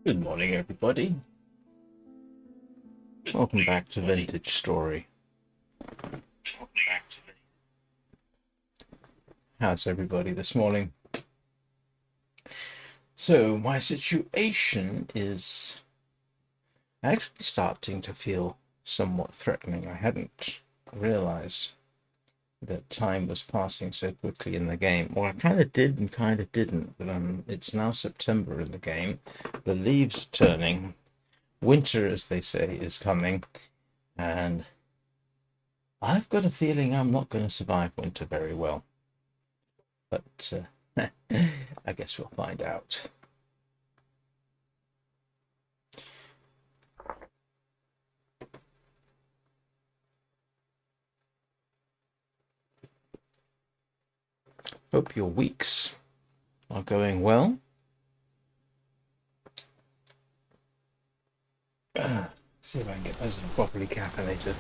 Good morning, everybody. Welcome back to Vintage Story. How's everybody this morning? So, my situation is actually starting to feel somewhat threatening. I hadn't realized that time was passing so quickly in the game. Well, I kind of did and kind of didn't, but it's now September in the game. The leaves are turning. Winter, as they say, is coming, and I've got a feeling I'm not going to survive winter very well. But I guess we'll find out. Hope your weeks are going well. See if I can get those properly caffeinated.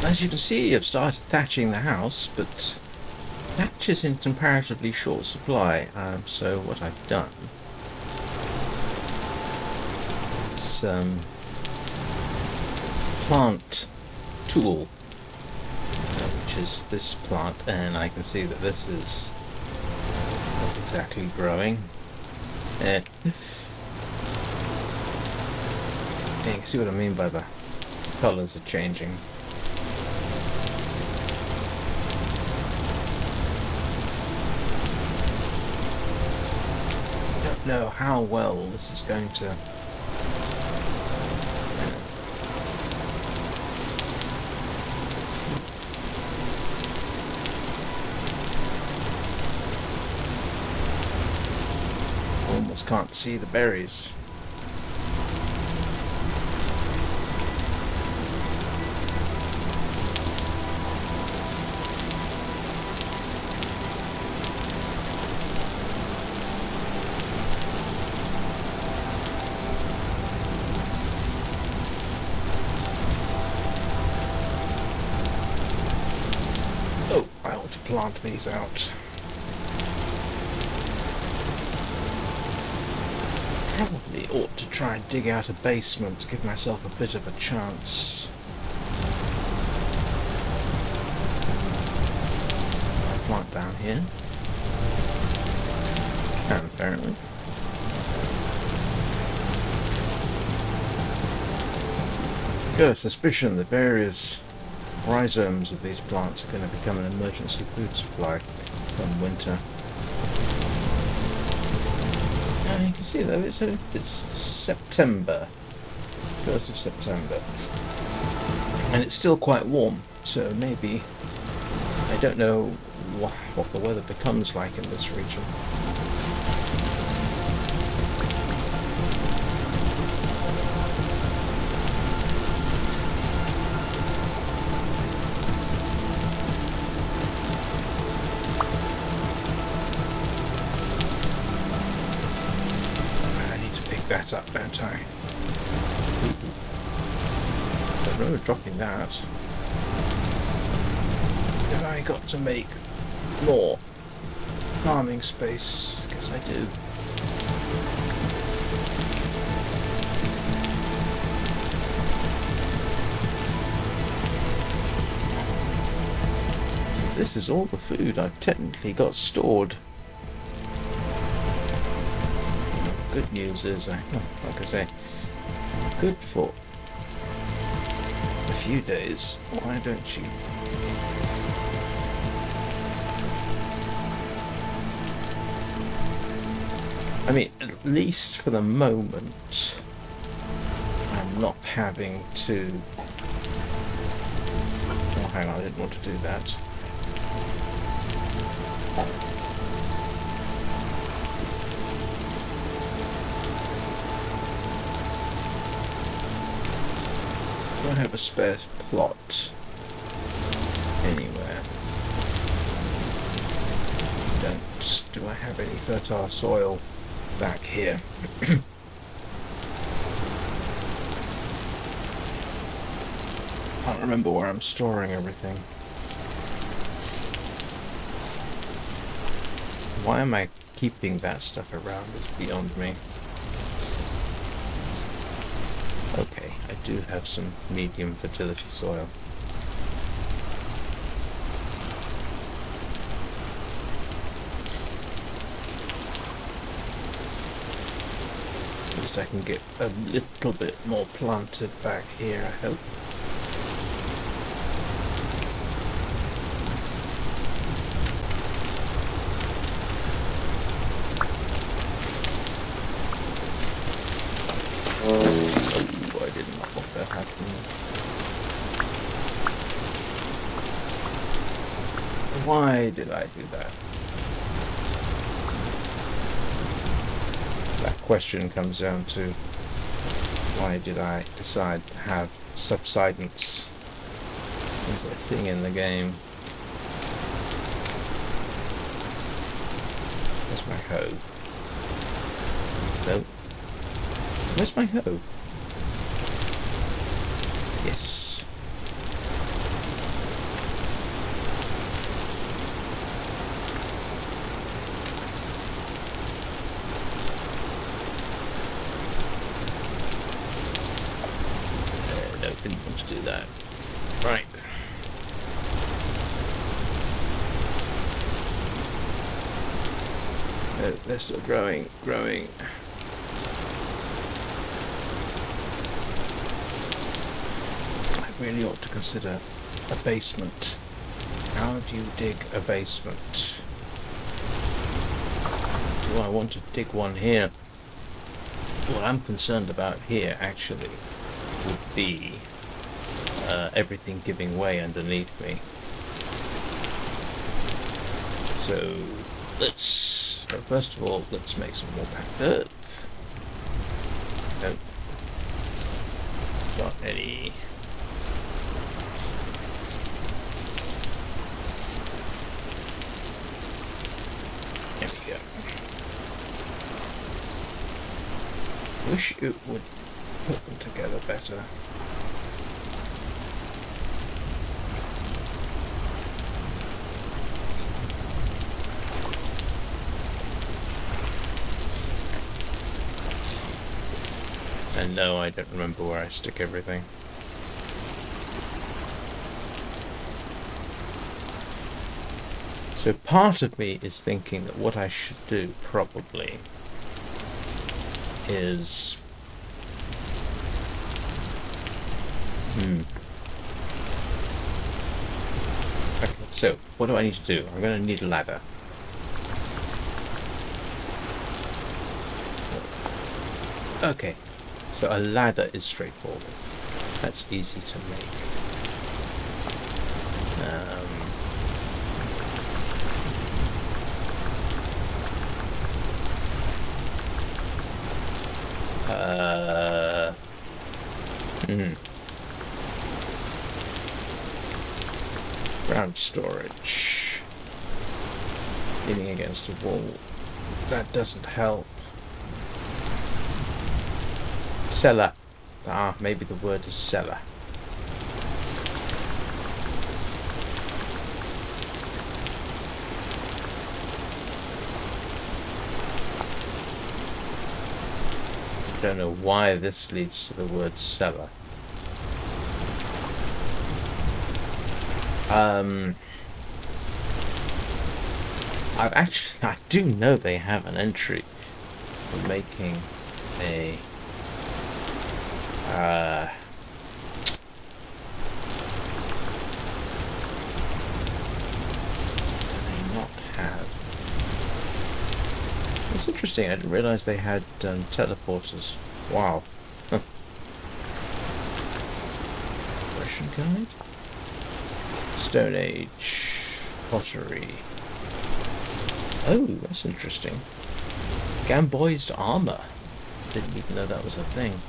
As you can see, I've started thatching the house, but thatch is in comparatively short supply. So what I've done is plant tool, which is this plant, and I can see that this is not exactly growing. You can see what I mean by the colours are changing. I don't know how well this is going to almost can't see the berries. Oh, I ought to plant these out. Probably ought to try and dig out a basement to give myself a bit of a chance. I plant down here. And apparently. Got a suspicion that various rhizomes of these plants are going to become an emergency food supply come winter. You can see though, it's September, 1st of September, and it's still quite warm, so maybe, I don't know what the weather becomes like in this region. That up, don't I? I remember dropping that. Have I got to make more farming space? I guess I do. So this is all the food I've technically got stored. Good news is, like I say, good for a few days. Why don't you? I mean, at least for the moment, I'm not having to... Oh, hang on, I didn't want to do that. Do I have a spare plot anywhere? Don't. Do I have any fertile soil back here? I can't remember where I'm storing everything. Why am I keeping that stuff around is beyond me. Okay, I do have some medium fertility soil. At least I can get a little bit more planted back here, I hope. Why did I do that? That question comes down to why did I decide to have subsidence as a thing in the game? Where's my hoe? No. Where's my hoe? Yes. Didn't want to do that. Right. No, they're still growing. I really ought to consider a basement. How do you dig a basement? Do I want to dig one here? What I'm concerned about here, actually, would be everything giving way underneath me. So first of all, let's make some more packed earth. Don't got any. There we go. Wish it would put them together better. And no, I don't remember where I stick everything. So part of me is thinking that what I should do probably is okay, so what do I need to do? I'm going to need a ladder. Okay, so a ladder is straightforward. That's easy to make. Ground storage. Leaning against a wall. That doesn't help. Cellar. Ah, maybe the word is cellar. I don't know why this leads to the word cellar. I do know they have an entry for making a do they not have? It's interesting, I didn't realize they had teleporters. Wow. Progression guide? Stone Age pottery. Oh, that's interesting. Gamboized armor. Didn't even know that was a thing.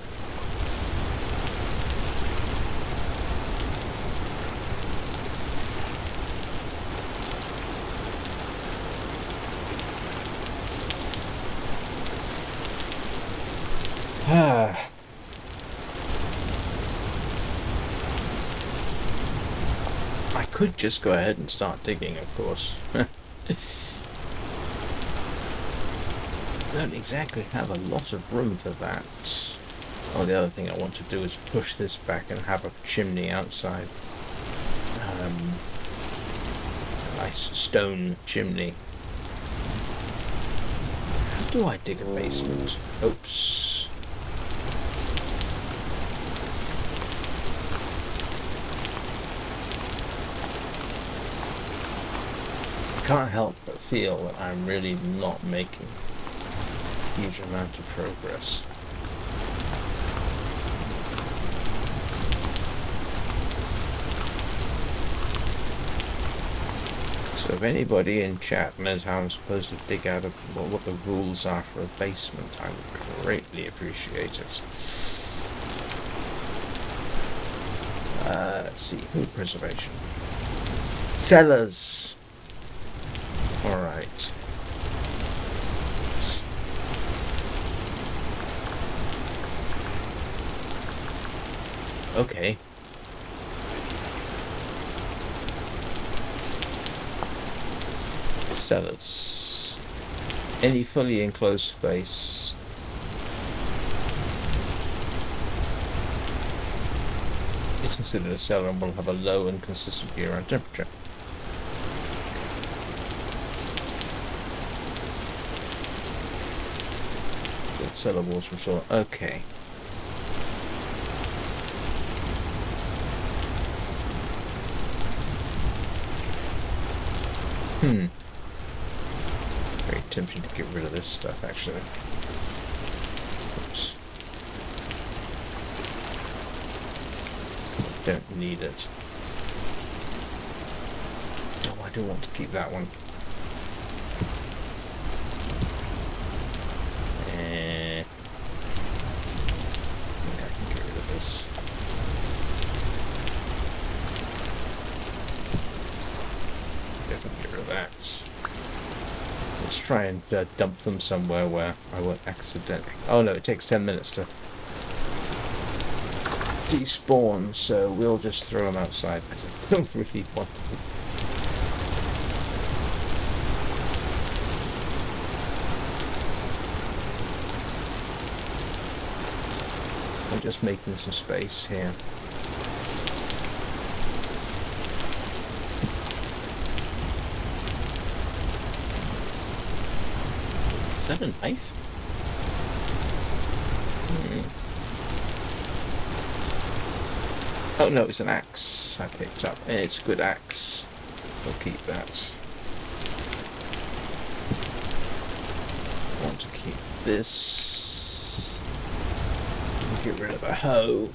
I could just go ahead and start digging, of course. don't exactly have a lot of room for that. Oh, the other thing I want to do is push this back and have a chimney outside. A nice stone chimney. How do I dig a basement? Oops. I can't help but feel that I'm really not making a huge amount of progress. So if anybody in chat knows how I'm supposed to dig out what the rules are for a basement, I would greatly appreciate it. Let's see, food preservation. Cellars. Alright. Okay. Cellars. Any fully enclosed space is considered a cellar and will have a low and consistent year-round temperature. Good cellar walls from soil. Okay. Very tempting to get rid of this stuff, actually. Oops. Don't need it. Oh, I do want to keep that one. I think I can get rid of this. Definitely get rid of that. Let's try and dump them somewhere where I won't accidentally... Oh no, it takes 10 minutes to despawn, so we'll just throw them outside because I don't really want them. I'm just making some space here. Is that a knife? Oh no, it's an axe I picked up. It's a good axe. We'll keep that. I want to keep this. Get rid of a hoe.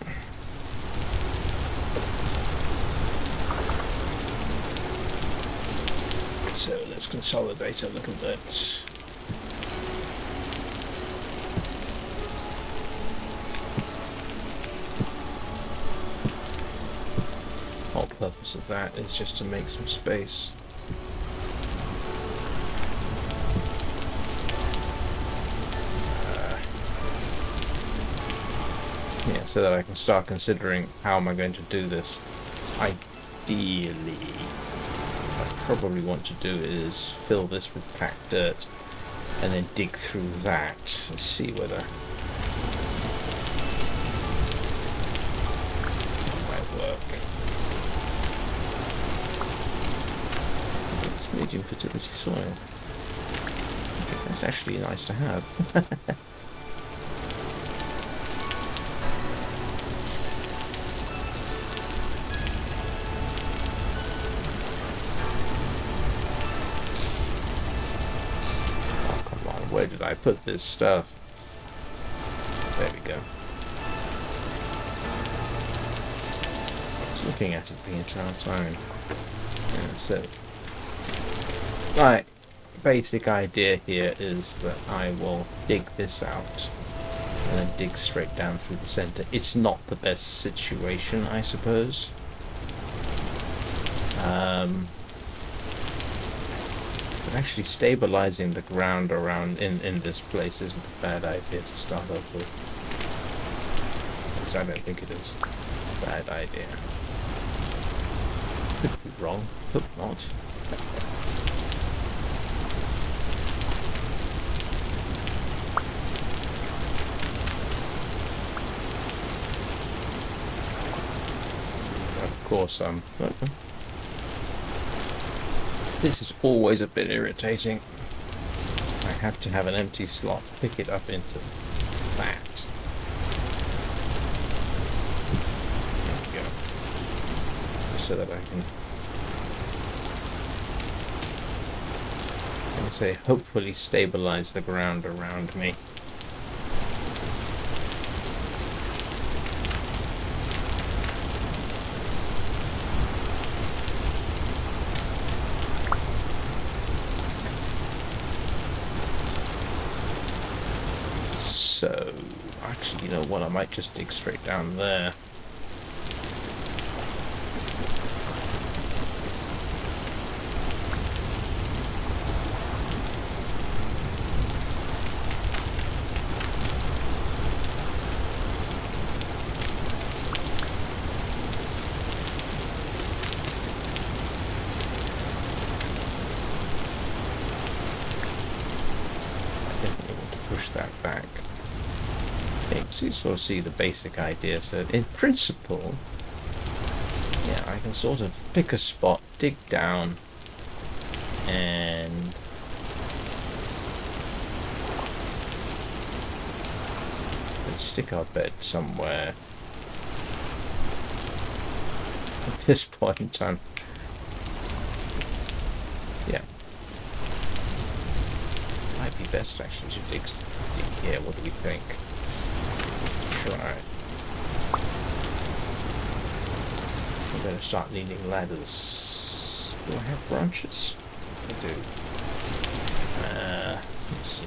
So let's consolidate a little bit. Whole purpose of that is just to make some space. Yeah, so that I can start considering how am I going to do this. Ideally, what I probably want to do is fill this with packed dirt and then dig through that and see whether it might work. It's medium fertility soil. That's actually nice to have. Where did I put this stuff? There we go. I was looking at it the entire time. Yeah, so, right, basic idea here is that I will dig this out and then dig straight down through the center. It's not the best situation, I suppose. But actually stabilizing the ground around in this place isn't a bad idea to start off with. At least I don't think it is a bad idea. Could be wrong, hope not. course, this is always a bit irritating. I have to have an empty slot, pick it up into that. There we go. So that I can, say, hopefully stabilize the ground around me. So, actually, you know what, I might just dig straight down there. That back. You can sort of see the basic idea. So in principle, yeah, I can sort of pick a spot, dig down, and stick our bed somewhere. At this point in time, yeah, might be best actually to dig here. What do we think? Let's try. I better start needing ladders. Do I have branches? I do. Let's see.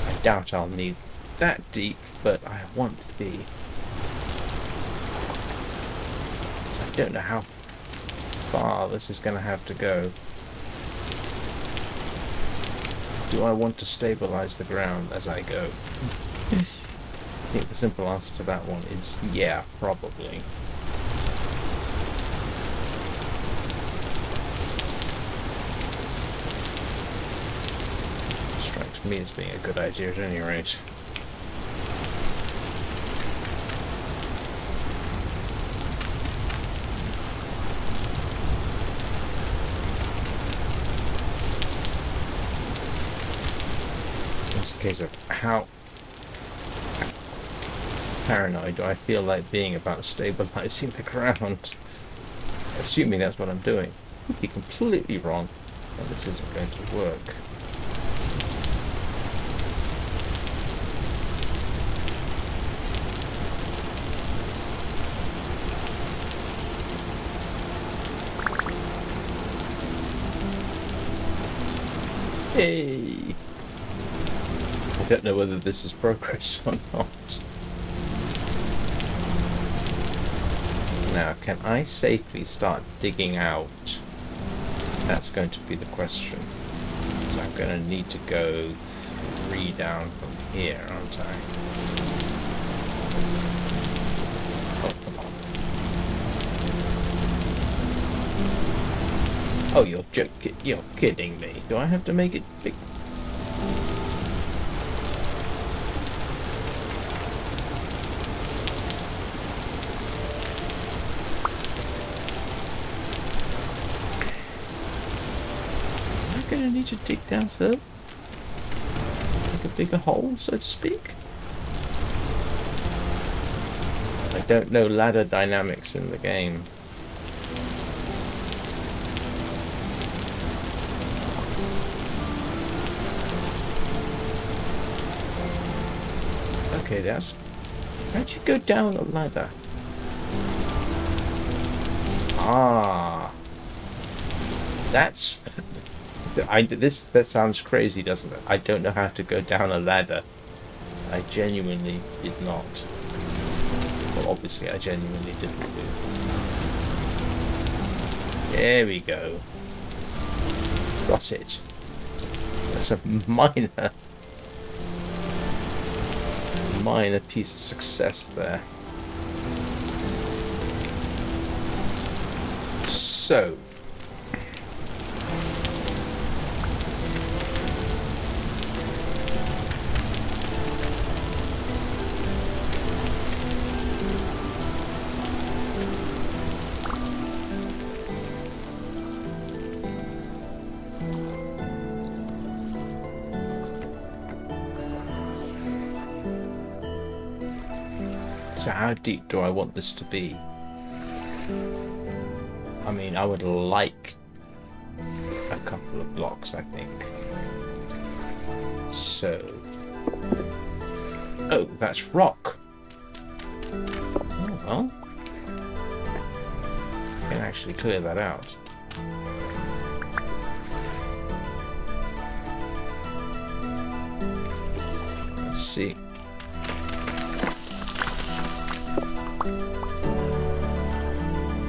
I doubt I'll need that deep, but I want the... I don't know how far this is going to have to go. Do I want to stabilize the ground as I go? I think the simple answer to that one is yeah, probably. Strikes me as being a good idea at any rate. Case of how paranoid do I feel like being about stabilizing the ground, assuming that's what I'm doing. Could be completely wrong, and this isn't going to work. Hey! I don't know whether this is progress or not. Now, can I safely start digging out? That's going to be the question. So I'm going to need to go 3 down from here, aren't I? Oh, come on. Oh, you're kidding me. Do I have to make it big? Gonna need to dig down further, make a bigger hole, so to speak. I don't know ladder dynamics in the game. Okay, that's... How'd you go down a ladder? Ah, that's... that sounds crazy, doesn't it? I don't know how to go down a ladder. I genuinely did not. Well, obviously I genuinely didn't do. There we go. Got it. That's a minor piece of success there. So So how deep do I want this to be? I mean, I would like a couple of blocks, I think. So... Oh, that's rock. Oh, well. I can actually clear that out. Let's see.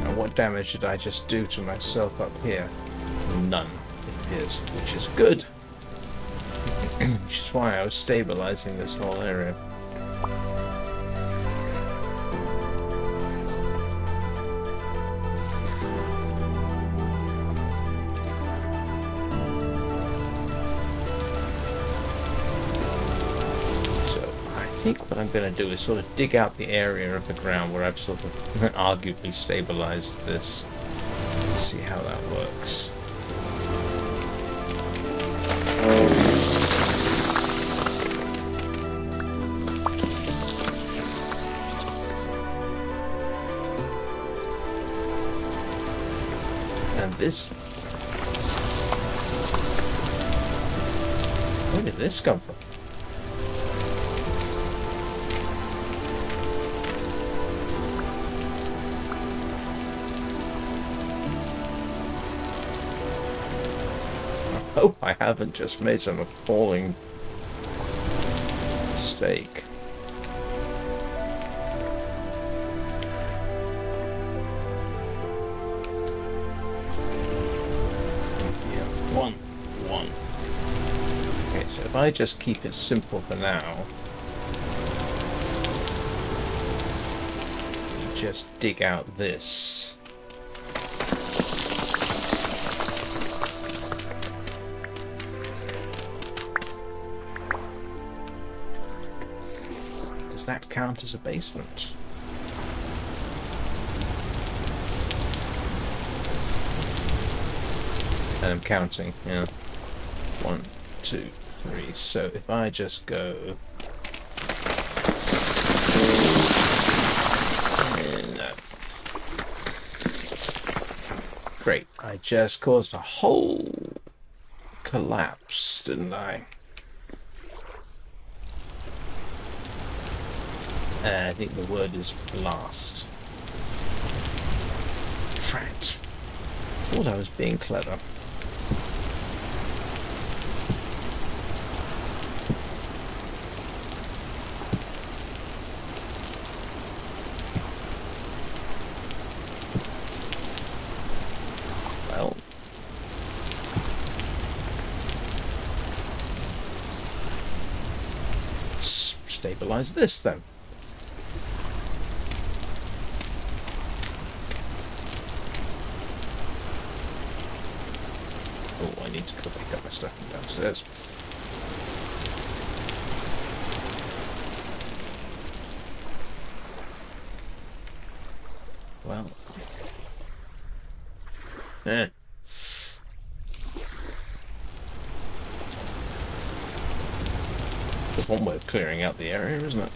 Now, what damage did I just do to myself up here? None, it appears, which is good. Which is why I was stabilizing this whole area. I think what I'm going to do is sort of dig out the area of the ground where I've sort of arguably stabilized this. Let's see how that works. And this... Where did this come from? Oh, I haven't just made some appalling mistake. Yeah, one. Okay, so if I just keep it simple for now, just dig out this. Does that count as a basement? And I'm counting, yeah. 1, 2, 3. So if I just go... Great. I just caused a whole collapse, didn't I? I think the word is blast. Trat. Thought I was being clever. Well. Let's stabilize this then. Oh, I need to go pick up my stuff from downstairs. Well. There's one way of clearing out the area, isn't it?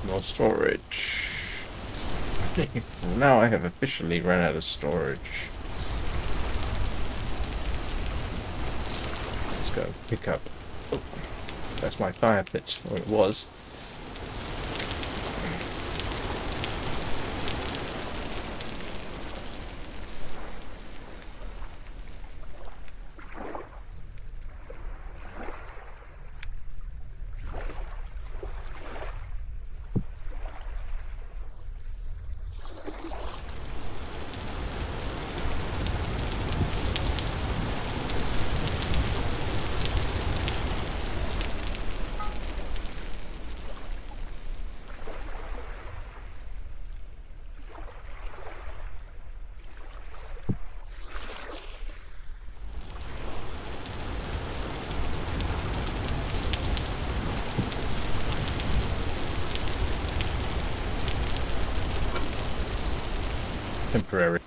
More storage. Now I have officially run out of storage. Let's go pick up. Oh, that's my fire pit, or it was. temporary.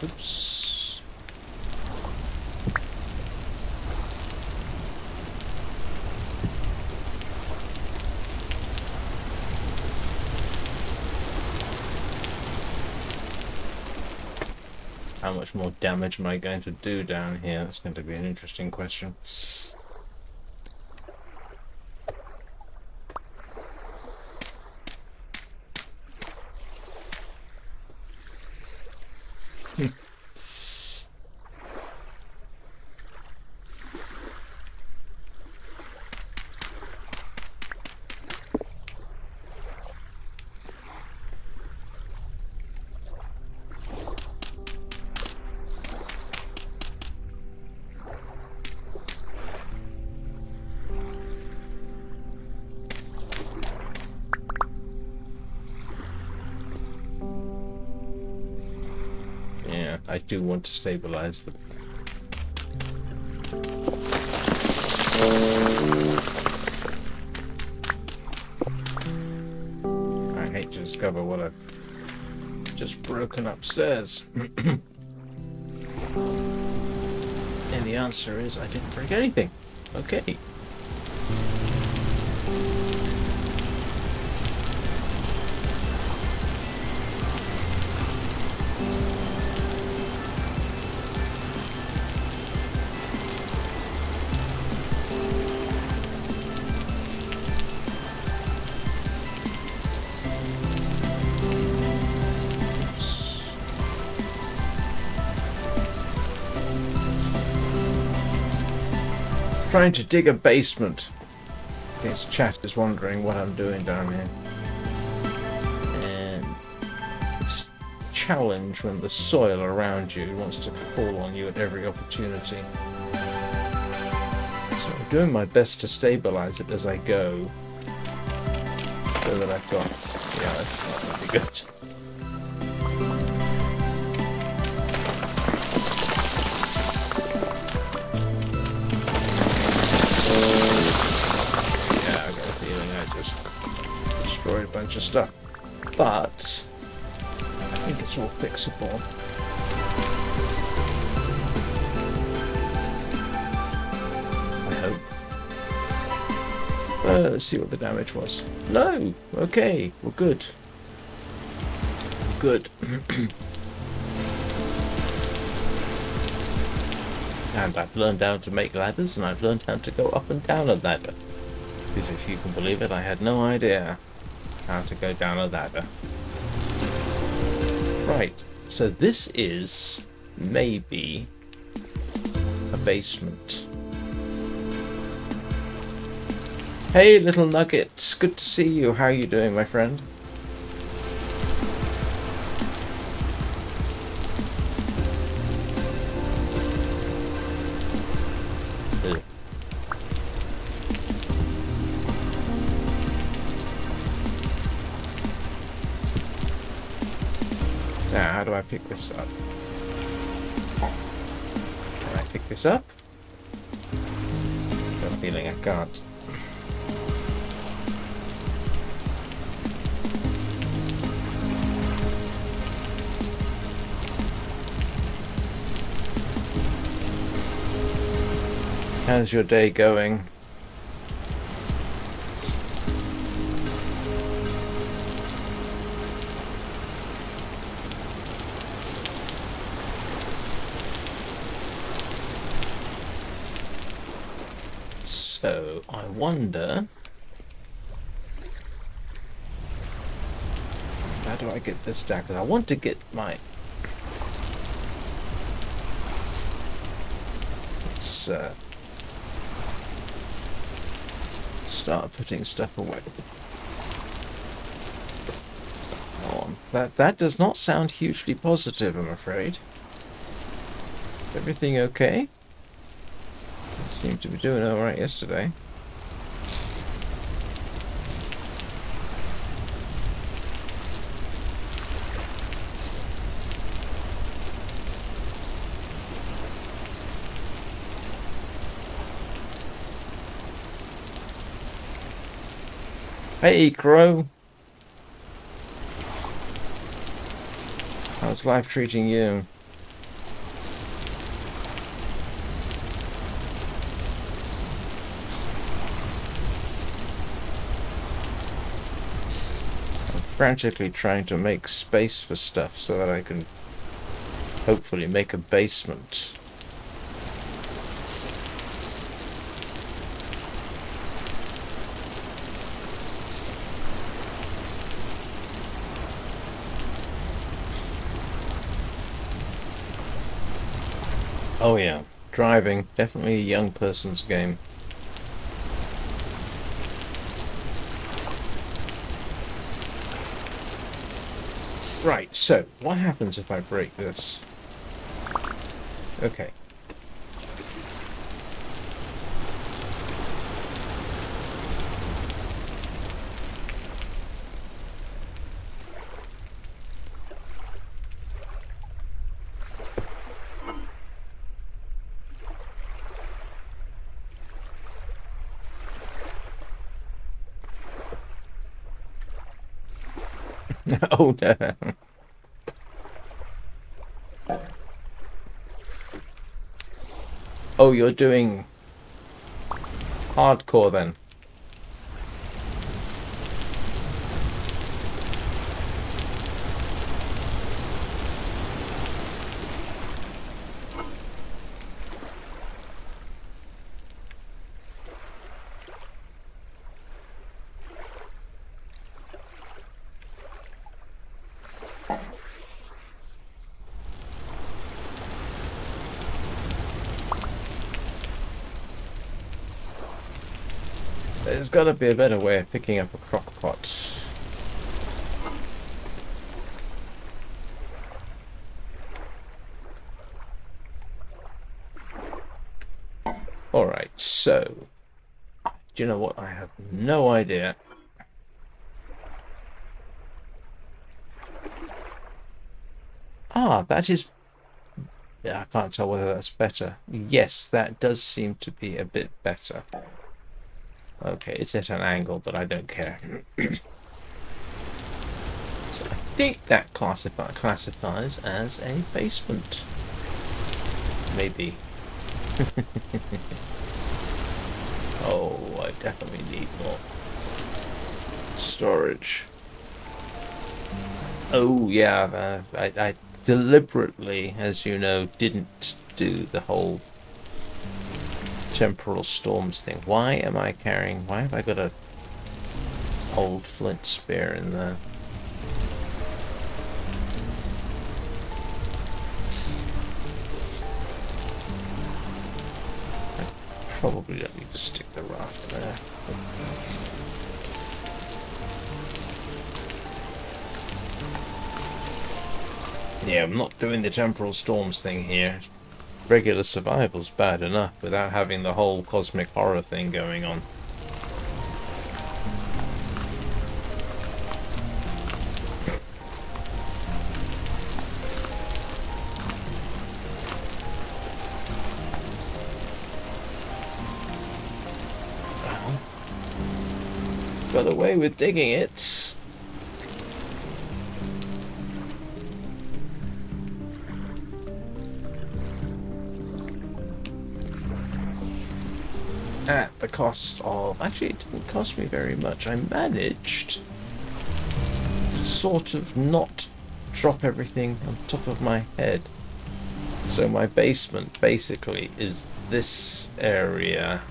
Oops. How much more damage am I going to do down here? That's going to be an interesting question. Yeah, I do want to stabilize them. I hate to discover what I've just broken upstairs. And the answer is I didn't break anything. Okay. Trying to dig a basement. In case chat is wondering what I'm doing down here. And it's a challenge when the soil around you wants to call on you at every opportunity. So I'm doing my best to stabilize it as I go. So that I've got... Yeah, that's not going to be good. Destroyed a bunch of stuff, but I think it's all fixable. I hope. Let's see what the damage was. No! Okay, we're good. Good. And I've learned how to make ladders, and I've learned how to go up and down a ladder. Because if you can believe it, I had no idea how to go down a ladder. Right, so this is maybe a basement. Hey, little nugget, good to see you. How are you doing, my friend? Now, how do I pick this up? Can I pick this up? I've got a feeling I can't. How's your day going? So, I wonder... How do I get this down? Because I want to get my... let's start putting stuff away. On. That does not sound hugely positive, I'm afraid. Is everything okay? I seemed to be doing alright yesterday. Hey, Crow. How's life treating you? I'm frantically trying to make space for stuff so that I can hopefully make a basement. Oh yeah, driving, definitely a young person's game. Right, so, what happens if I break this? Okay. Oh no. Oh, you're doing hardcore then. There's got to be a better way of picking up a crock pot. Alright, so... do you know what? I have no idea. Ah, that is... yeah, I can't tell whether that's better. Yes, that does seem to be a bit better. Okay, it's at an angle, but I don't care. So I think that classifies as a basement. Maybe. Oh, I definitely need more storage. Oh yeah, I deliberately, as you know, didn't do the whole temporal storms thing. Why am I carrying... why have I got a old flint spear in there? I probably don't need to stick the raft there. Yeah, I'm not doing the temporal storms thing here. Regular survival's bad enough without having the whole cosmic horror thing going on. Well, got away with digging it. At the cost of... actually, it didn't cost me very much. I managed to sort of not drop everything on top of my head. So my basement basically is this area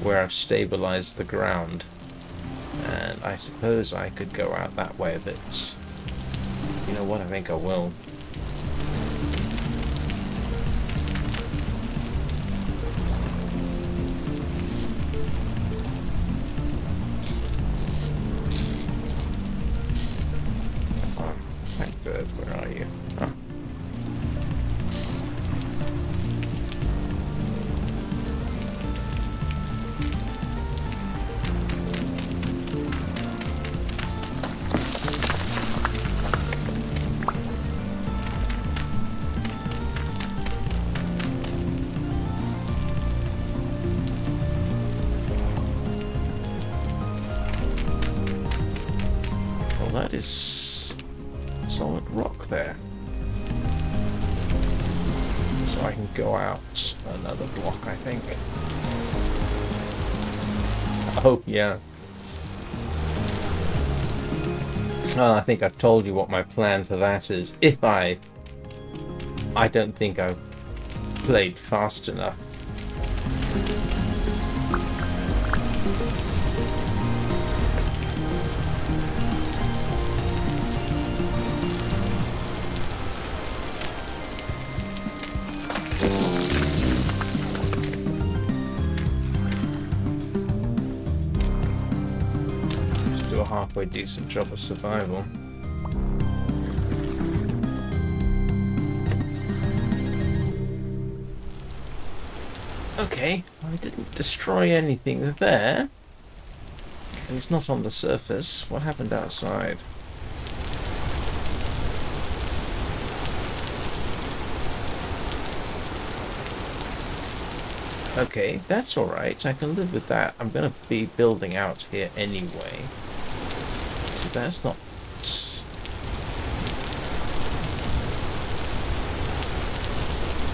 where I've stabilized the ground. And I suppose I could go out that way a bit. You know what? I think I will. is solid rock there. So I can go out another block, I think. Oh, yeah. Well, I think I've told you what my plan for that is. If I don't think I've played fast enough. Just do a halfway decent job of survival. Okay, I didn't destroy anything there. And it's not on the surface. What happened outside? Okay, that's alright. I can live with that. I'm going to be building out here anyway. So that's not...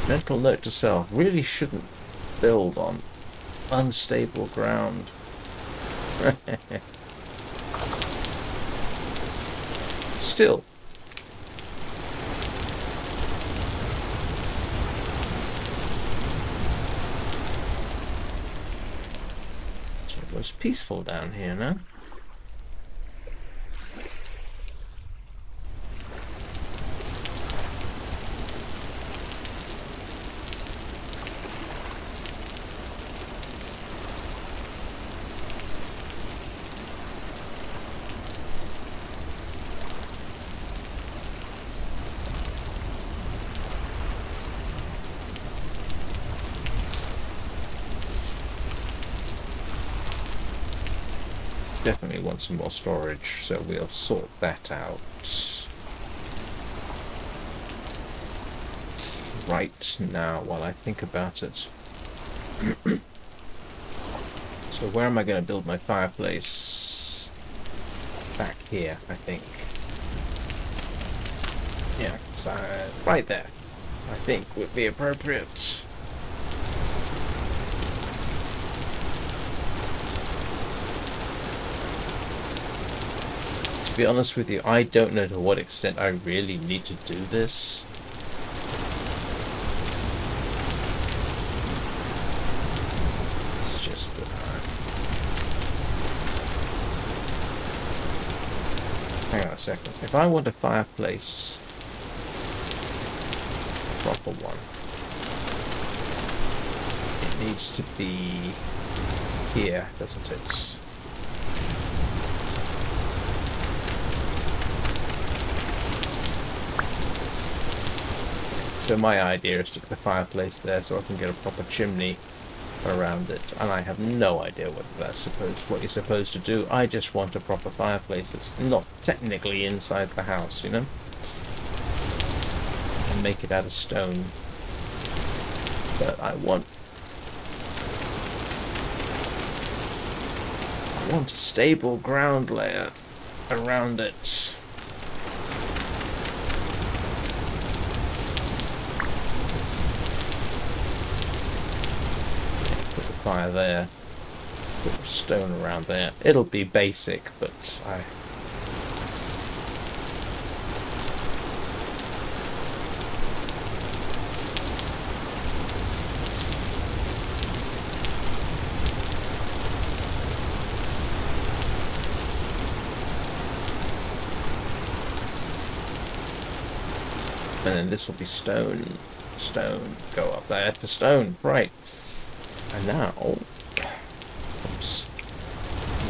Mental note to self. Really shouldn't build on unstable ground. Still. It's almost peaceful down here now. Definitely want some more storage, so we'll sort that out right now while I think about it. So where am I going to build my fireplace? Back here, I think. Yeah, so right there, I think would be appropriate. To be honest with you, I don't know to what extent I really need to do this. It's just that hang on a second. If I want a fireplace, a proper one, it needs to be here, doesn't it? So my idea is to put the fireplace there so I can get a proper chimney around it, and I have no idea what you're supposed to do. I just want a proper fireplace that's not technically inside the house, you know? And make it out of stone. But I want a stable ground layer around it. Fire there, put stone around there. It'll be basic, but and then this will be stone, go up there for stone, right. And now, oops,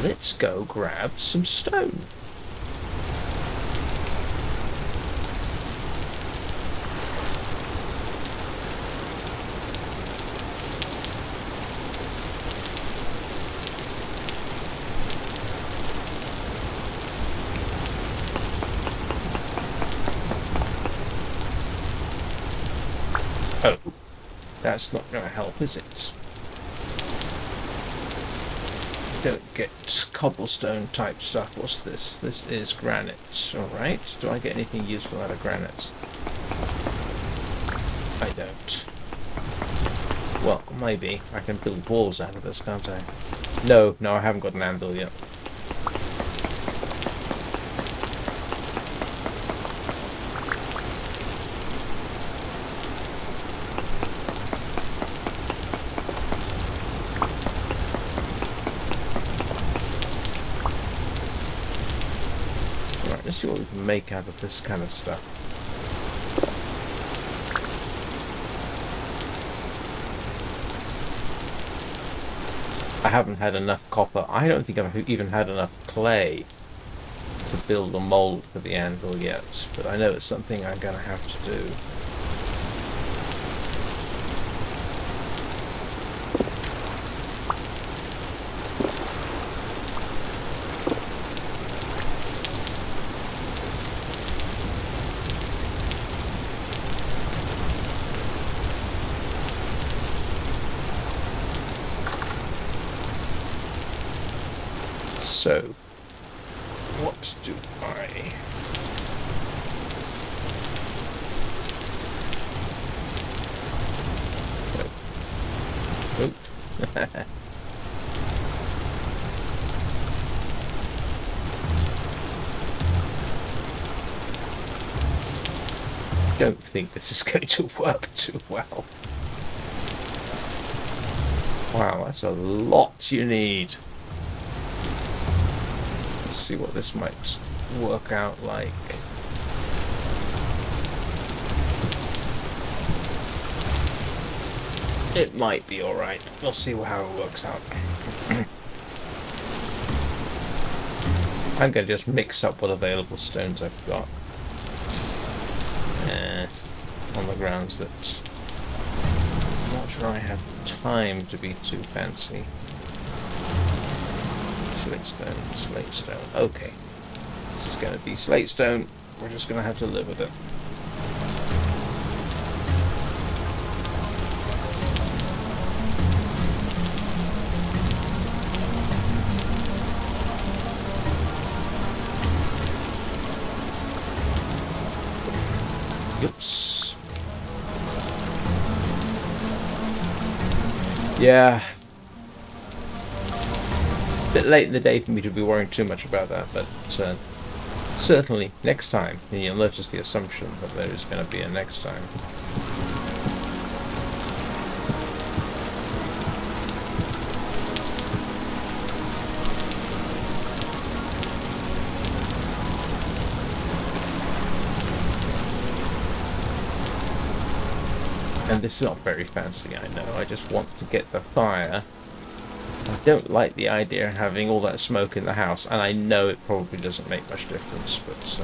let's go grab some stone. Oh, that's not going to help, is it? don't get cobblestone type stuff. What's this? This is granite. Alright. Do I get anything useful out of granite? I don't. Well, maybe. I can build walls out of this, can't I? No, I haven't got an anvil yet. Let's see what we can make out of this kind of stuff. I haven't had enough copper. I don't think I've even had enough clay to build a mold for the anvil yet, but I know it's something I'm going to have to do. So, what do I... Oh. Don't think this is going to work too well. Wow, that's a lot you need. See what this might work out like. It might be alright. We'll see how it works out. I'm going to just mix up what available stones I've got. On the grounds that I'm not sure I have time to be too fancy. Slate stone. Okay. This is going to be slate stone. We're just going to have to live with it. Oops. Yeah. Bit late in the day for me to be worrying too much about that, but certainly next time, and you'll notice the assumption that there is going to be a next time. And this is not very fancy, I know. I just want to get the fire. I don't like the idea of having all that smoke in the house, and I know it probably doesn't make much difference, but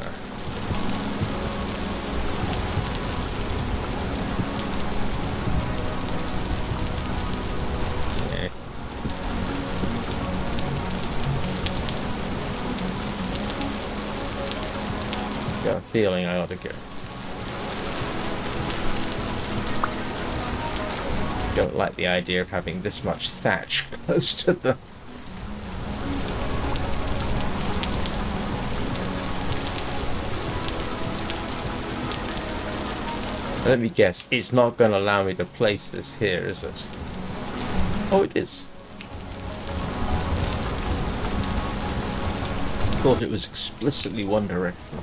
yeah. Got a feeling I ought to go. Don't like the idea of having this much thatch close to the... Let me guess, it's not going to allow me to place this here, is it? Oh, it is. Thought it was explicitly one direction.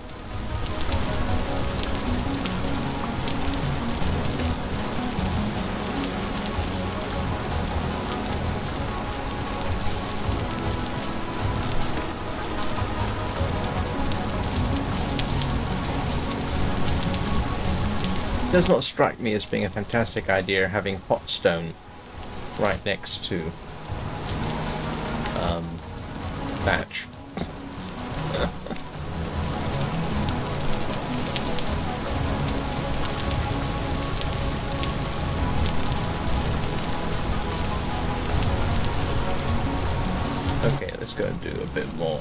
It does not strike me as being a fantastic idea having hot stone right next to thatch. Okay, let's go and do a bit more.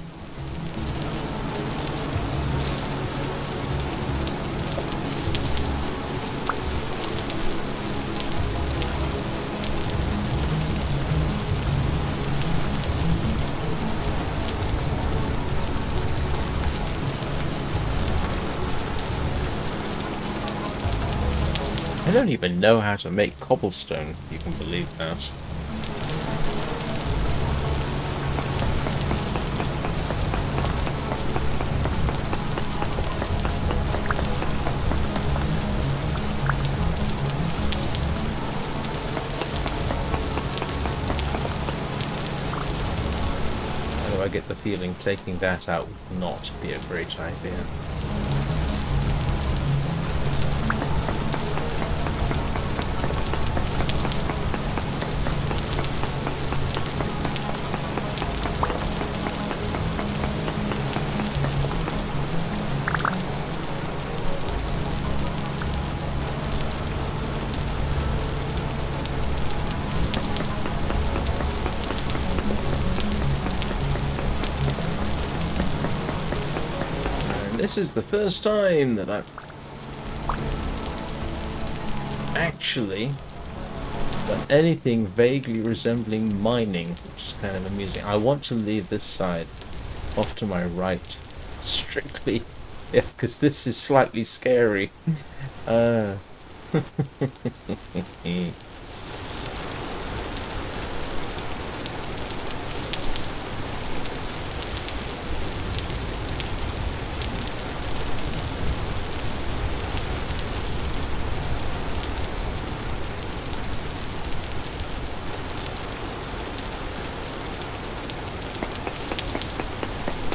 don't even know how to make cobblestone, if you can believe that. I get the feeling taking that out would not be a great idea. This is the first time that I've actually done anything vaguely resembling mining, which is kind of amusing. I want to leave this side off to my right, strictly, yeah, because this is slightly scary.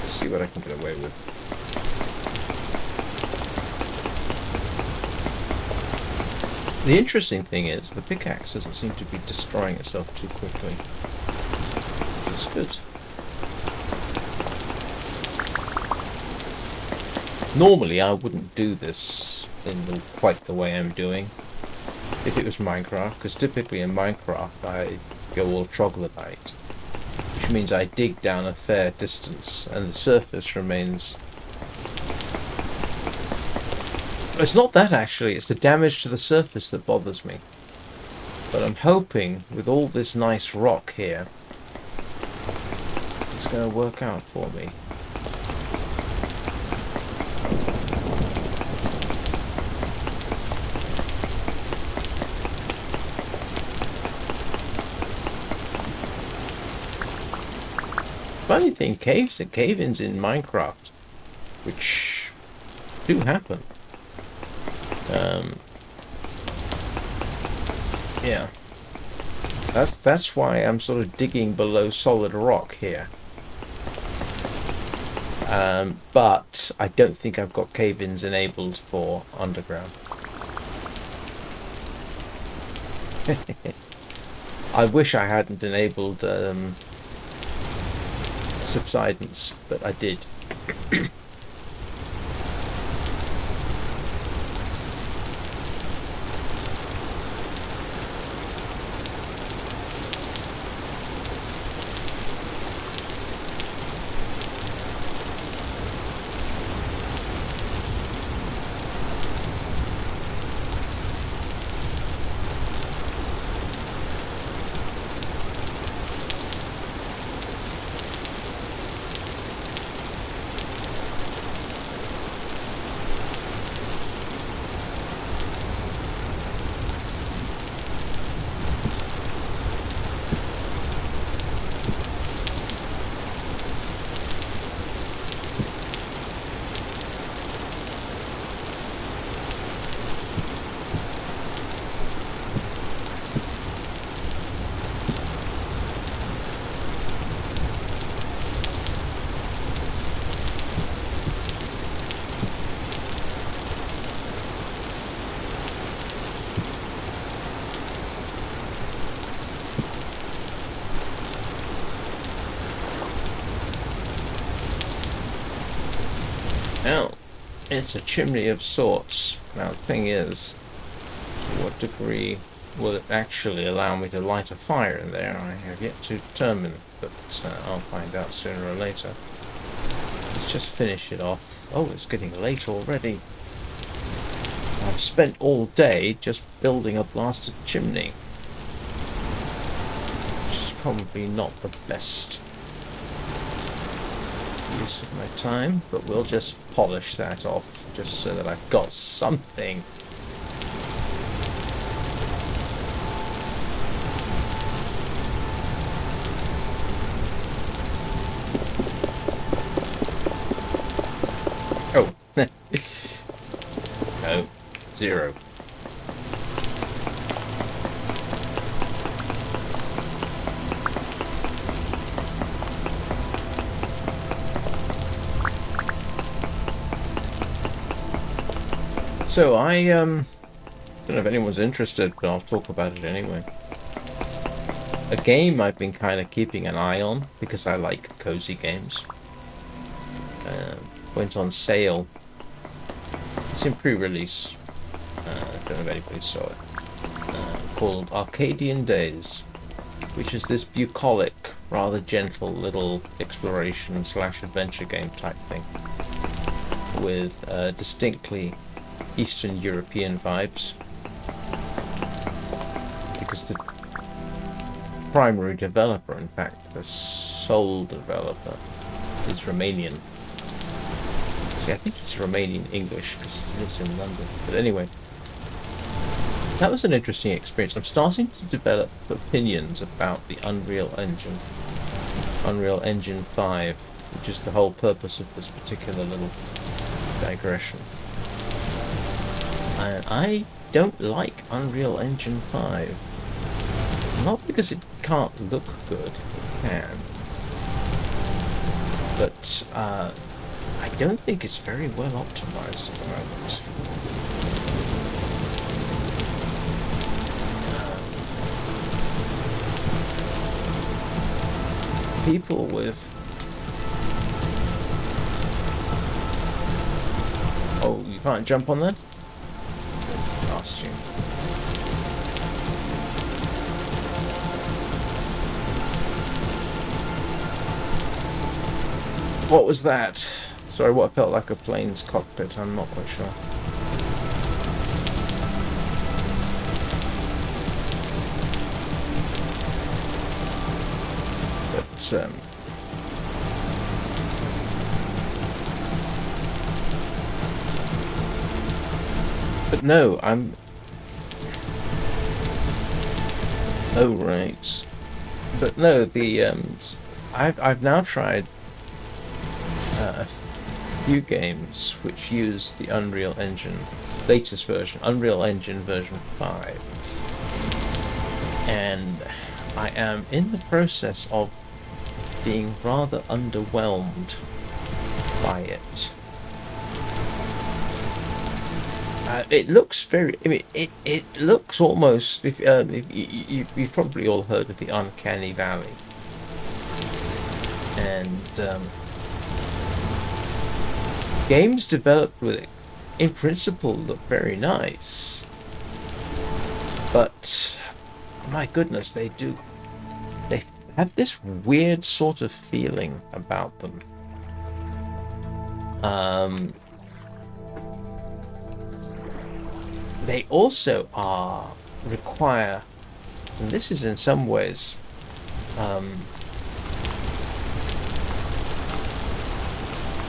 See what I can get away with. The interesting thing is the pickaxe doesn't seem to be destroying itself too quickly, which is good. Normally I wouldn't do this in quite the way I'm doing if it was Minecraft, because typically in Minecraft I go all troglodyte, which means I dig down a fair distance and the surface remains... It's not that actually, it's the damage to the surface that bothers me. But I'm hoping with all this nice rock here, it's going to work out for me. Funny thing, caves and cave-ins in Minecraft, which do happen. Yeah, that's why I'm sort of digging below solid rock here. But I don't think I've got cave-ins enabled for underground. I wish I hadn't enabled subsidence, but I did. Now, it's a chimney of sorts. Now, the thing is, to what degree will it actually allow me to light a fire in there? I have yet to determine, but I'll find out sooner or later. Let's just finish it off. Oh, it's getting late already. I've spent all day just building a blasted chimney, which is probably not the best use of my time, but we'll just polish that off just so that I've got something. 0. So I don't know if anyone's interested, but I'll talk about it anyway. A game I've been kind of keeping an eye on because I like cozy games. Went on sale. It's in pre-release. I don't know if anybody saw it. Called Arcadian Days, which is this bucolic, rather gentle little exploration / adventure game type thing with distinctly Eastern European vibes, because the primary developer, in fact the sole developer, is Romanian. See, I think he's Romanian English because he lives in London. But anyway, that was an interesting experience. I'm starting to develop opinions about the Unreal Engine 5, which is the whole purpose of this particular little digression. And I don't like Unreal Engine 5. Not because it can't look good, it can. But I don't think it's very well optimized at the moment. People with... Oh, you can't jump on that? Costume. What was that? Sorry, what felt like a plane's cockpit, I'm not quite sure. But no, I'm... Oh, right. But no, the, I've now tried a few games which use the Unreal Engine, latest version, Unreal Engine version 5. And I am in the process of being rather underwhelmed by it. It looks very... I mean, it looks almost... If you've probably all heard of the Uncanny Valley. And games developed with it, in principle, look very nice. But, my goodness, they do... They have this weird sort of feeling about them. They also require, and this is in some ways,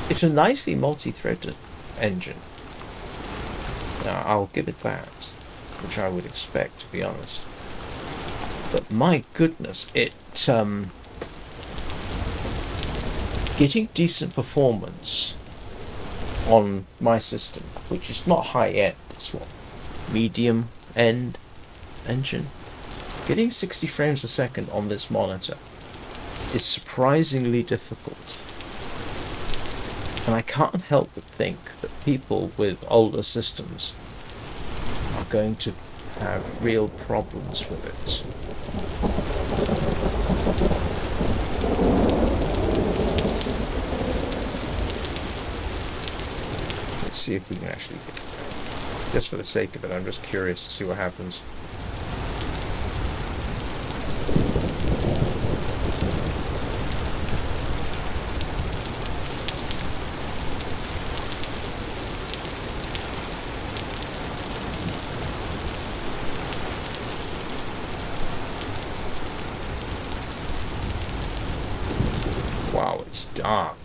it's a nicely multi-threaded engine. Now, I'll give it that, which I would expect, to be honest. But my goodness, it getting decent performance on my system, which is not high end, it's what, medium end engine. Getting 60 frames a second on this monitor is surprisingly difficult. And I can't help but think that people with older systems are going to have real problems with it. Let's see if we can actually get it. Just for the sake of it, I'm just curious to see what happens. Wow, it's dark.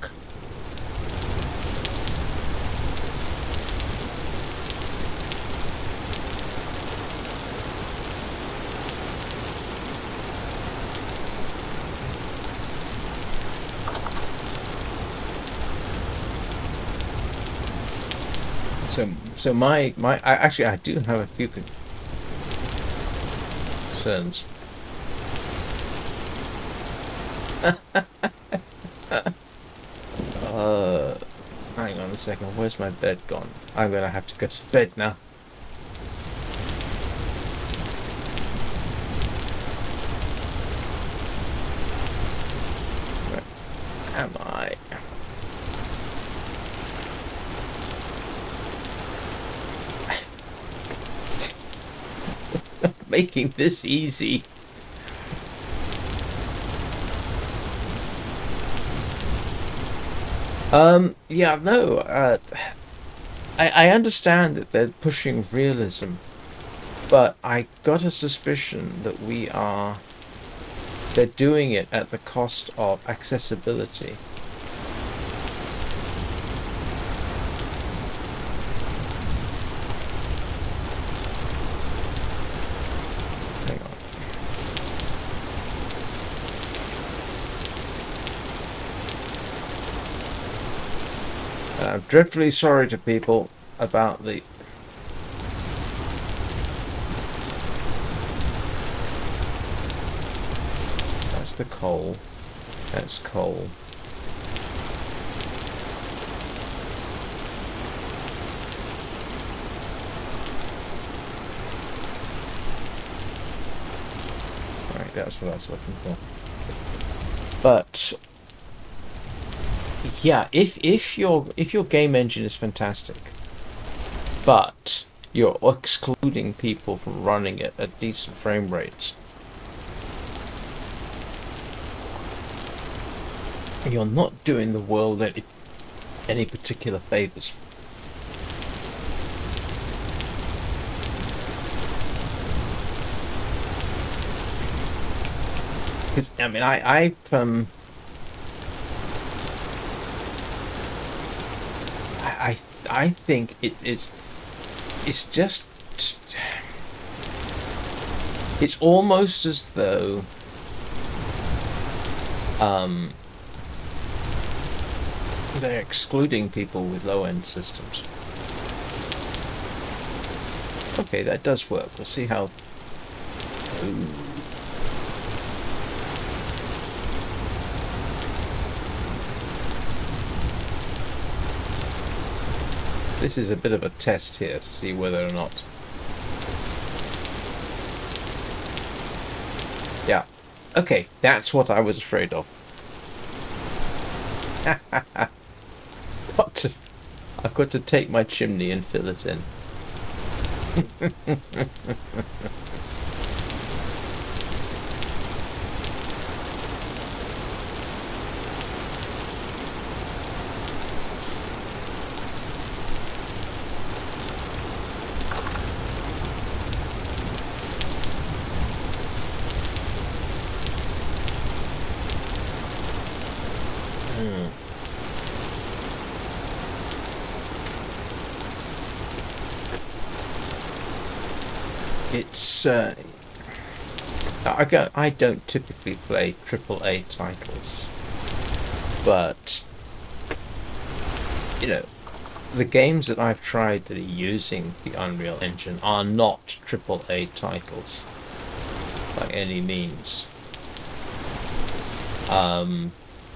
So I do have a few concerns. Hang on a second. Where's my bed gone? I'm gonna have to go to bed now. Where am I? Making this easy. Yeah, no, I understand that they're pushing realism, but I got a suspicion that they're doing it at the cost of accessibility. Hang on. I'm dreadfully sorry to people about the... That's the coal. That's coal. Right, that's what I was looking for. But yeah, if your game engine is fantastic, but you're excluding people from running it at decent frame rates, you're not doing the world any particular favors. Because I mean, I think it's just, it's almost as though they're excluding people with low-end systems. Okay, that does work. We'll see how... Ooh. This is a bit of a test here to see whether or not... Yeah. Okay, that's what I was afraid of. I've got to take my chimney and fill it in. It's I don't typically play AAA titles, but you know, the games that I've tried that are using the Unreal Engine are not AAA titles by any means.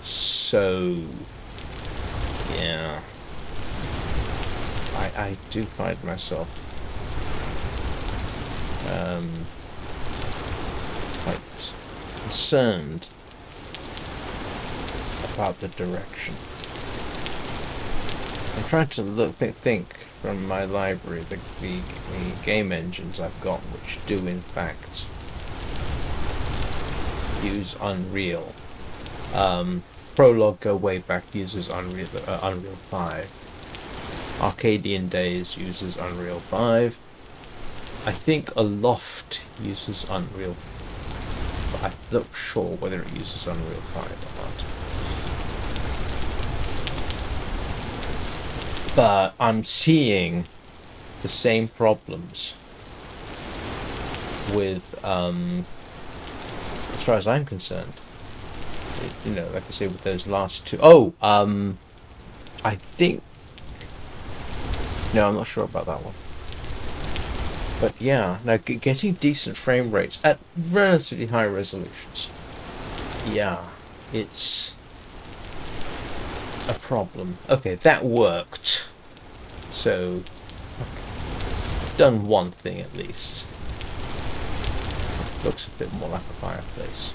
So yeah, I do find myself quite concerned about the direction. I'm trying to think from my library the game engines I've got which do in fact use Unreal. Prologue Go Way Back uses Unreal 5. Arcadian Days uses Unreal 5. I think Aloft uses Unreal, but I'm not sure whether it uses Unreal 5 or not. But I'm seeing the same problems with, as far as I'm concerned, you know, like I say, with those last two. I think No, I'm not sure about that one. But yeah, now getting decent frame rates at relatively high resolutions, yeah, it's a problem. Okay, that worked. So, I've done one thing at least. Looks a bit more like a fireplace.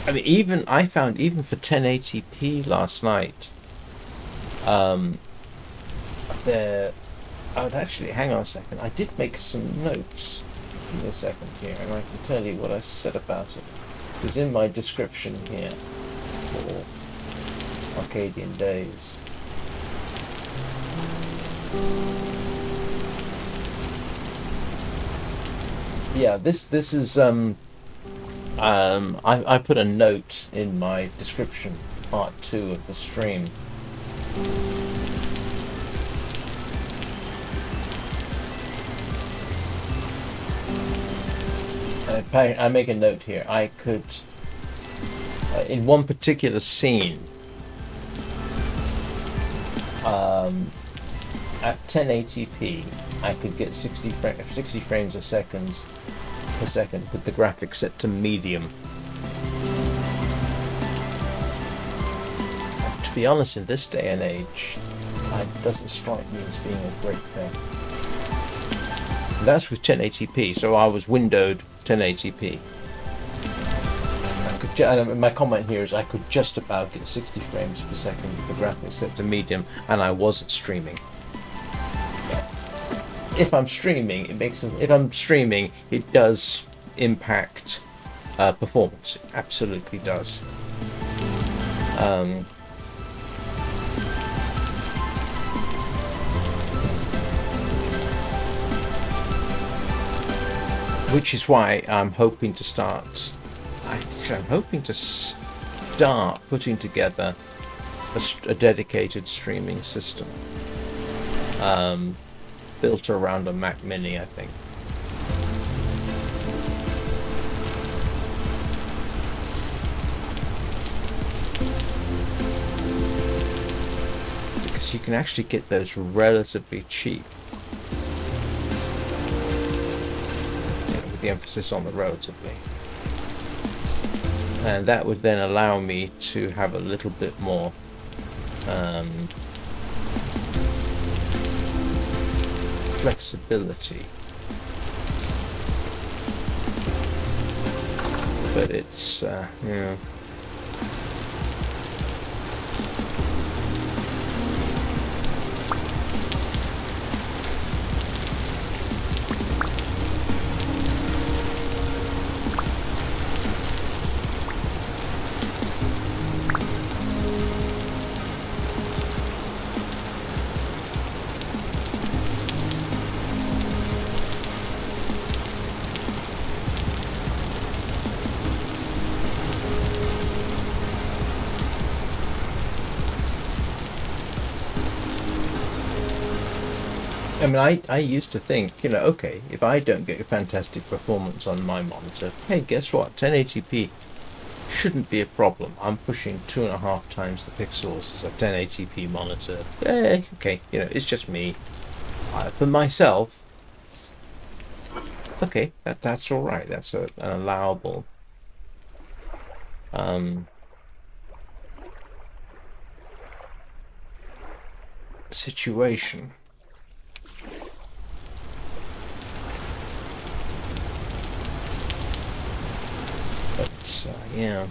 I mean, I found even for 1080p last night, there. I would actually hang on a second. I did make some notes. Give me a second here, and I can tell you what I said about it. It's in my description here for Arcadian Days. Yeah, this is I put a note in my description, part 2 of the stream. I make a note here. I could, in one particular scene, at 1080p, I could get 60 frames a second with the graphics set to medium. And to be honest, in this day and age, it doesn't strike me as being a great thing. And that's with 1080p, so I was windowed 1080p. My comment here is I could just about get 60 frames per second with the graphics set to medium, and I wasn't streaming. If I'm streaming, it does impact performance. It absolutely does. Which is why I'm hoping to start. I'm hoping to start putting together a dedicated streaming system. Built around a Mac Mini, I think. Because you can actually get those relatively cheap. With the emphasis on the relatively. And that would then allow me to have a little bit more flexibility, but it's yeah. I mean, I used to think, okay, if I don't get a fantastic performance on my monitor, hey, guess what? 1080p shouldn't be a problem. I'm pushing 2.5 times the pixels as a 1080p monitor. Okay, it's just me. For myself, okay, that's all right. That's an allowable situation. But yeah,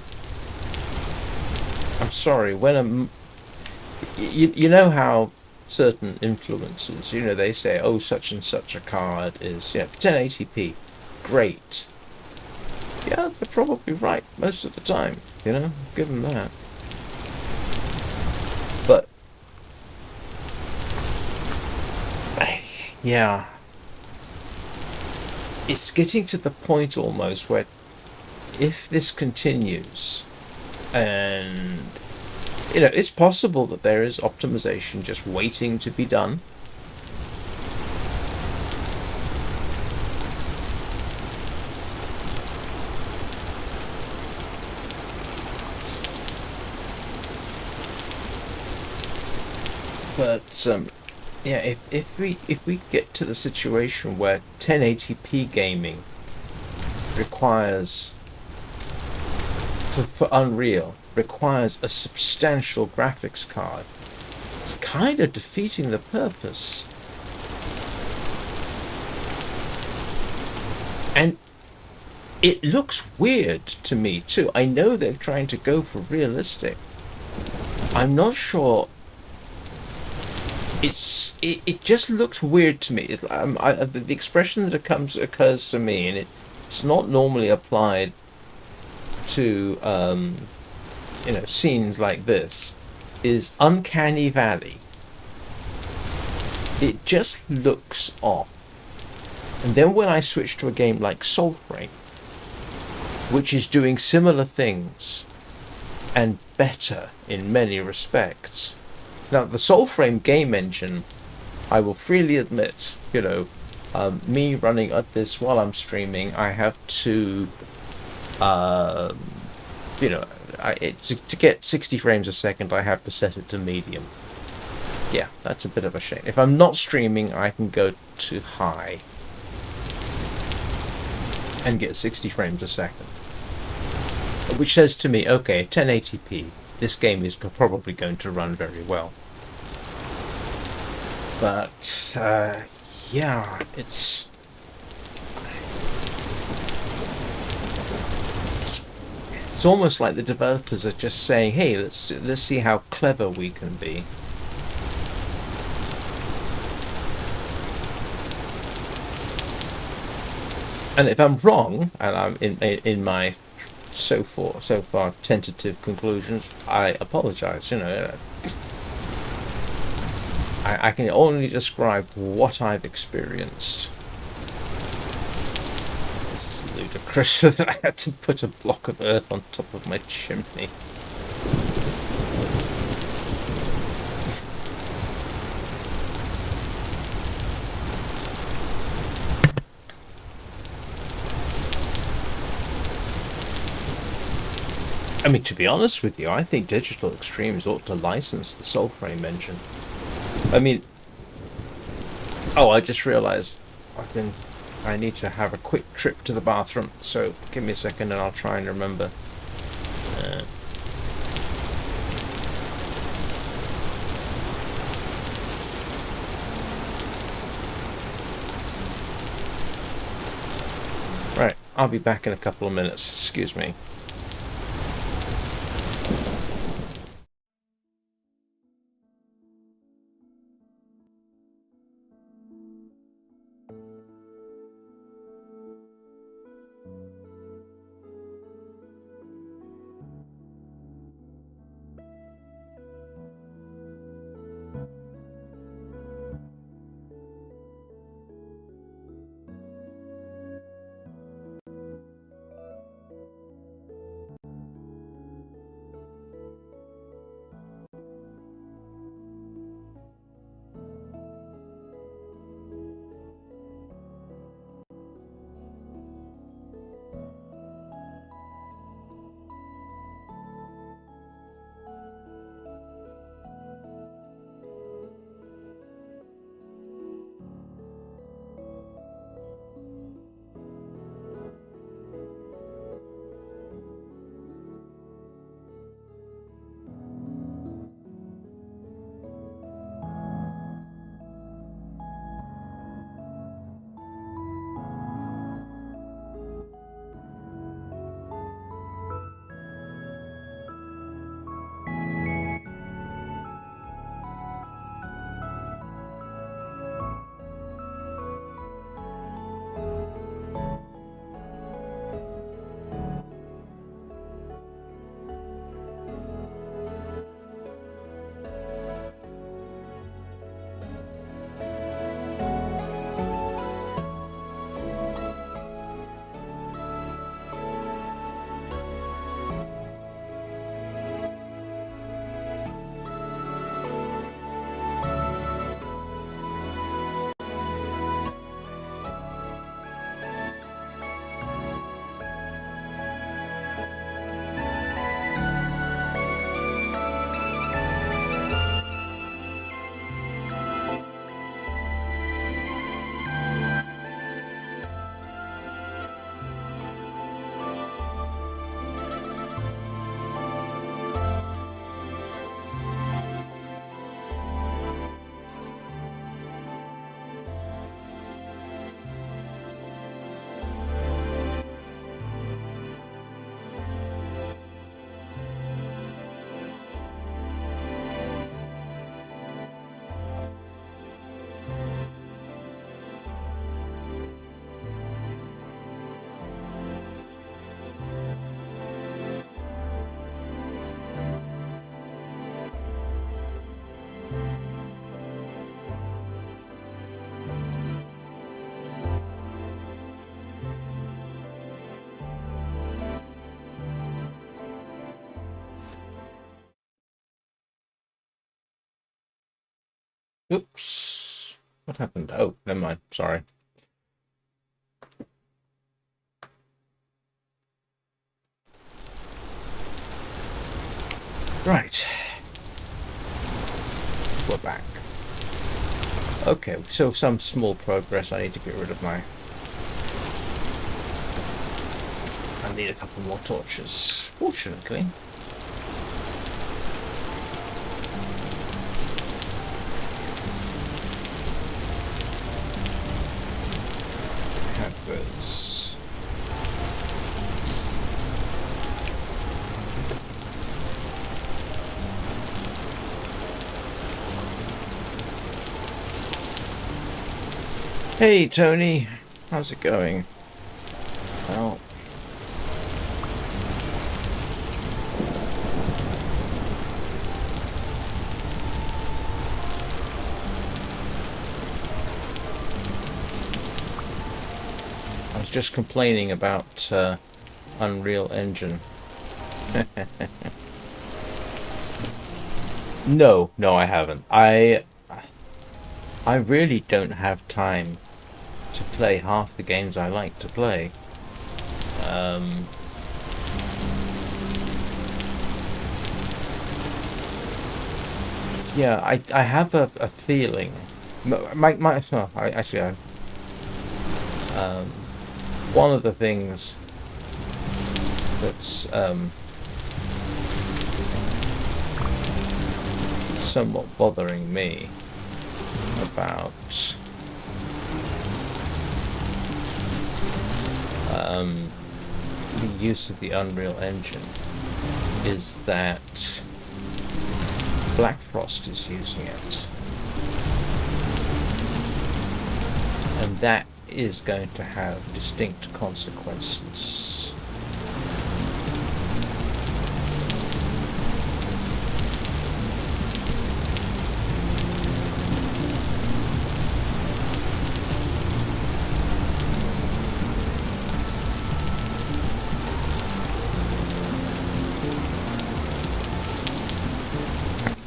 I'm sorry. When you know how certain influencers, they say, oh, such and such a card is 1080p, great. Yeah, they're probably right most of the time. Give them that. But yeah, it's getting to the point almost where, if this continues, and it's possible that there is optimization just waiting to be done. But yeah, if we get to the situation where 1080p gaming requires for Unreal requires a substantial graphics card, it's kind of defeating the purpose. And it looks weird to me too. I know they're trying to go for realistic. I'm not sure. It just looks weird to me. The expression that occurs to me, and it's not normally applied to scenes like this, is uncanny valley. It just looks off. And then when I switch to a game like Soulframe, which is doing similar things and better in many respects. Now, the Soulframe game engine, I will freely admit, me running at this while I'm streaming, I have to, to get 60 frames a second, I have to set it to medium. Yeah, that's a bit of a shame. If I'm not streaming, I can go to high and get 60 frames a second. Which says to me, okay, 1080p, this game is probably going to run very well. But, yeah, it's almost like the developers are just saying, hey, let's see how clever we can be. And if I'm wrong, and I'm in my so far tentative conclusions, I apologize. I can only describe what I've experienced. This is ludicrous that I had to put a block of earth on top of my chimney. I mean, to be honest with you, I think Digital Extremes ought to license the Soulframe engine. I mean, I just realized I need to have a quick trip to the bathroom, so give me a second and I'll try and remember. Right, I'll be back in a couple of minutes, excuse me. Oops. What happened? Oh, never mind. Sorry. Right. We're back. Okay, so some small progress. I need to get rid of my... I need a couple more torches, fortunately. Have those. Hey, Tony. How's it going? Well... I was just complaining about Unreal Engine. No, I haven't. I really don't have time to play half the games I like to play. Yeah, I have a feeling. One of the things that's somewhat bothering me about the use of the Unreal Engine is that Black Frost is using it, and that is going to have distinct consequences.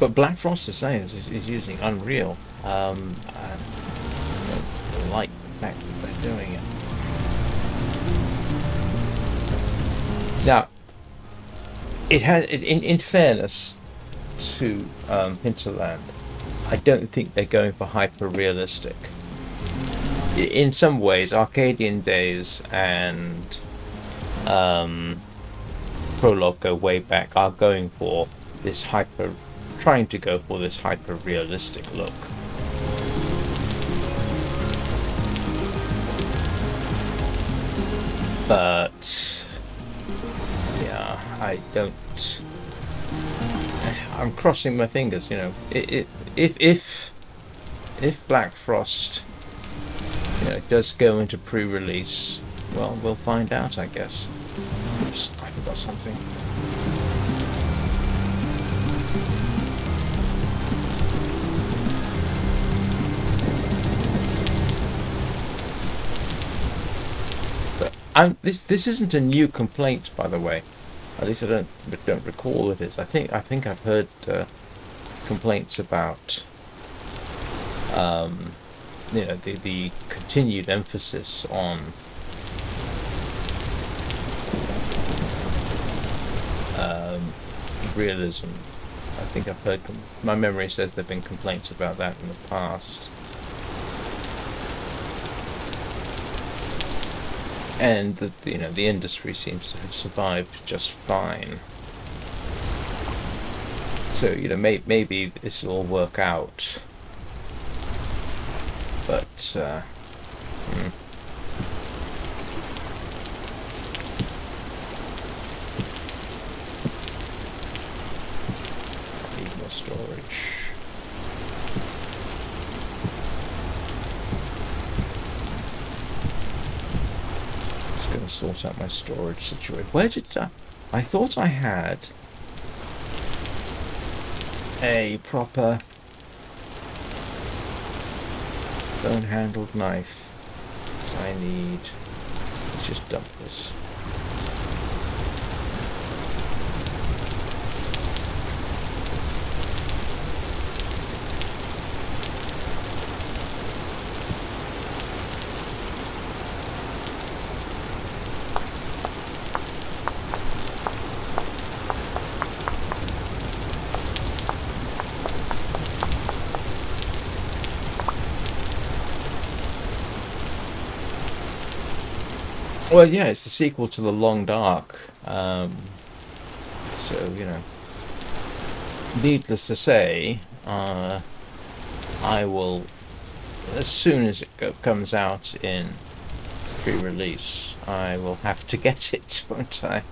But Black Frost is saying is using Unreal. I don't like the fact that they're doing it. Now, it has. In fairness to Hinterland, I don't think they're going for hyper realistic. In some ways, Arcadian Days and Prologue go way back. Are going for this trying to go for this hyper realistic look. But yeah, I don't. I'm crossing my fingers, you know. If Black Frost, you know, does go into pre-release, well, we'll find out, I guess. Oops, I forgot something. This isn't a new complaint, by the way. At least I don't recall it is. I think I've heard complaints about you know, the continued emphasis on realism. I think I've heard. My memory says there've been complaints about that in the past. And you know, the industry seems to have survived just fine. So, you know, maybe this will all work out. But need more storage. Gonna sort out my storage situation. Where did I thought I had a proper bone-handled knife. So I need. Let's just dump this. Well, yeah, it's the sequel to The Long Dark. So, you know, needless to say, I will, as soon as it comes out in pre-release, I will have to get it, won't I?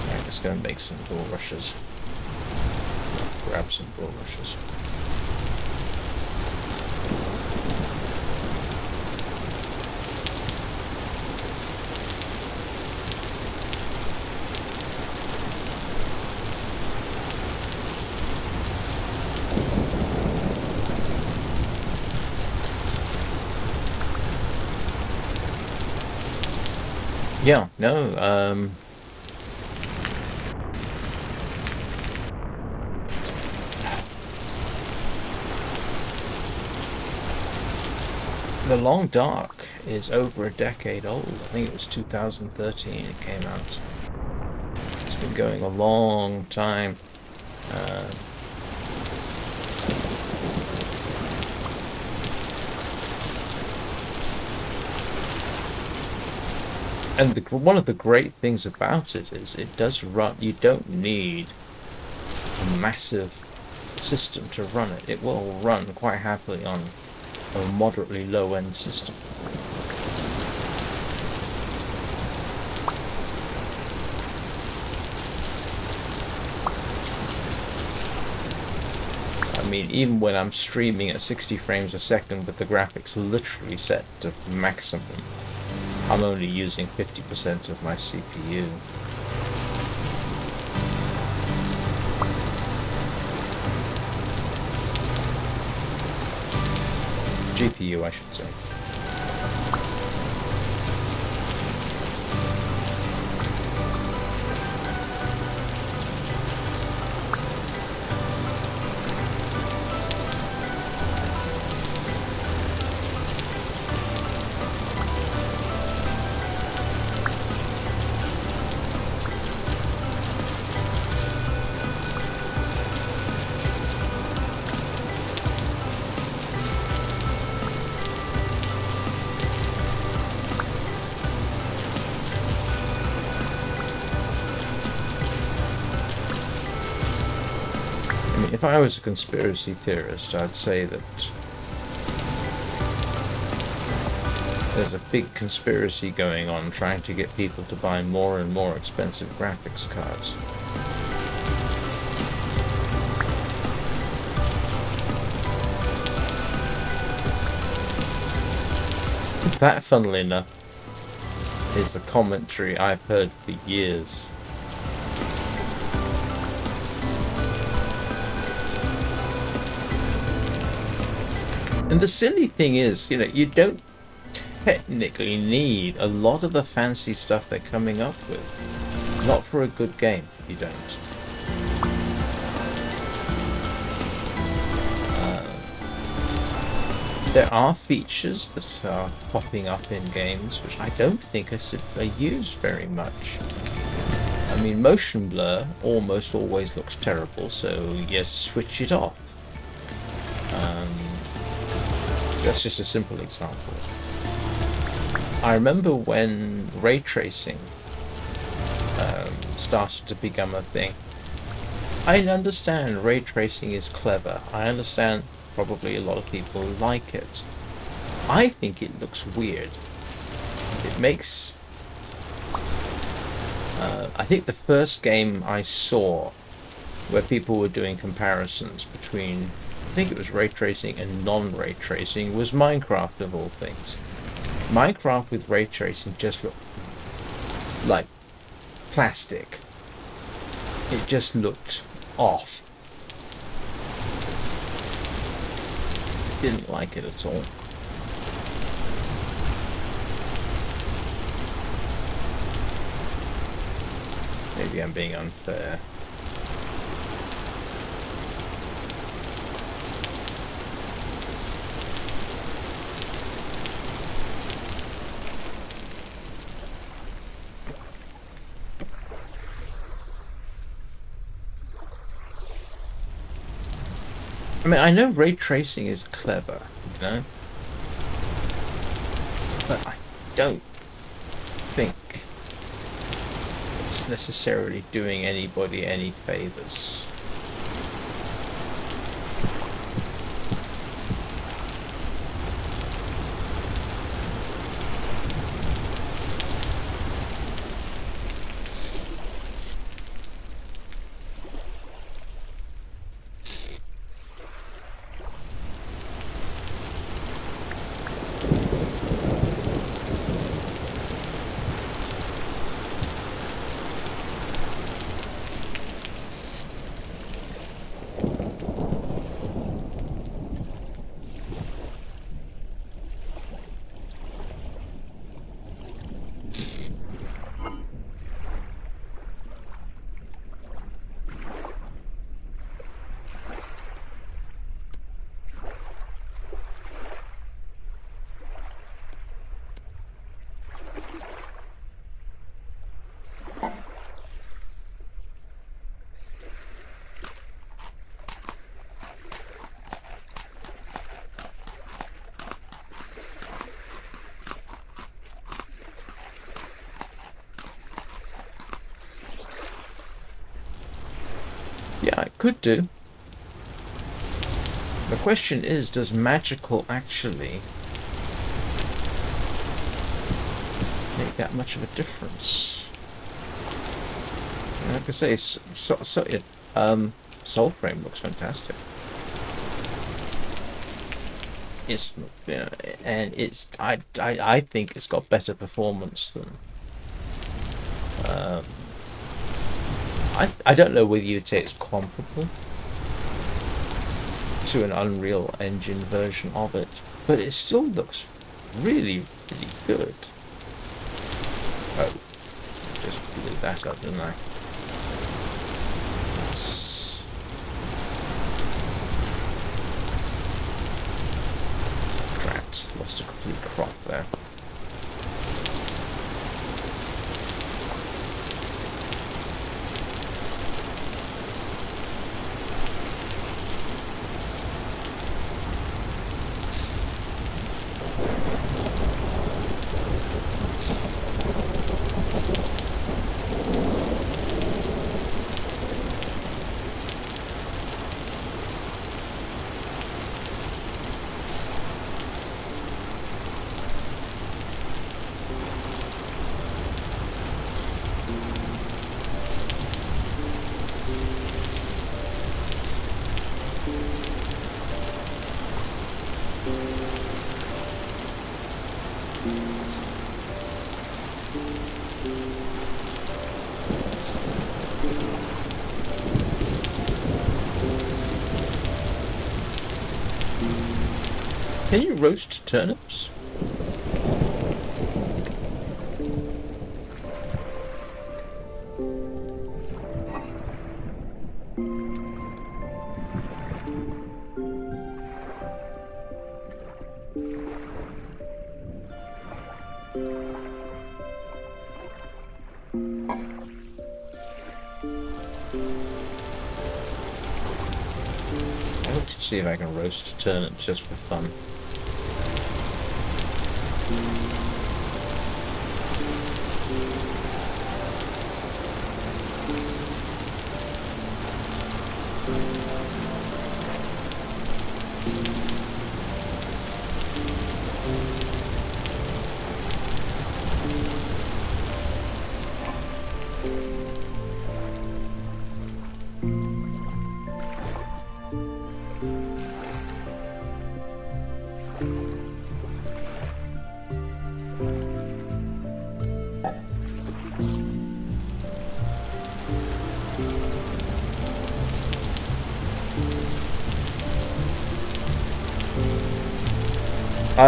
Right, let's go and make some bull rushes. Grab some bull rushes. Yeah, no, The Long Dark is over a decade old. I think it was 2013 it came out. It's been going a long time. And one of the great things about it is it does run. You don't need a massive system to run it. It will run quite happily on a moderately low-end system. I mean, even when I'm streaming at 60 frames a second with the graphics literally set to maximum, I'm only using 50% of my CPU. GPU, I should say. If I was a conspiracy theorist, I'd say that there's a big conspiracy going on trying to get people to buy more and more expensive graphics cards. That, funnily enough, is a commentary I've heard for years. And the silly thing is, you know, you don't technically need a lot of the fancy stuff they're coming up with. Not for a good game, you don't. There are features that are popping up in games which I don't think are used very much. I mean, motion blur almost always looks terrible, so you switch it off. That's just a simple example. I remember when ray tracing started to become a thing. I understand ray tracing is clever. I understand probably a lot of people like it. I think it looks weird. It makes... I think the first game I saw where people were doing comparisons between, I think it was ray tracing and non-ray tracing, was Minecraft of all things. Minecraft with ray tracing just looked like plastic. It just looked off. Didn't like it at all. Maybe I'm being unfair. I mean, I know ray tracing is clever, you know, but I don't think it's necessarily doing anybody any favors. Yeah, it could do. The question is, does magical actually make that much of a difference? Like I say, Soulframe looks fantastic. It's, you know, and it's I think it's got better performance than. I don't know whether you'd say it's comparable to an Unreal Engine version of it, but it still looks really, really good. Oh, just blew that up, didn't I? Drat, lost a complete crop there. Can you roast turnips? I want to see if I can roast turnips just for fun.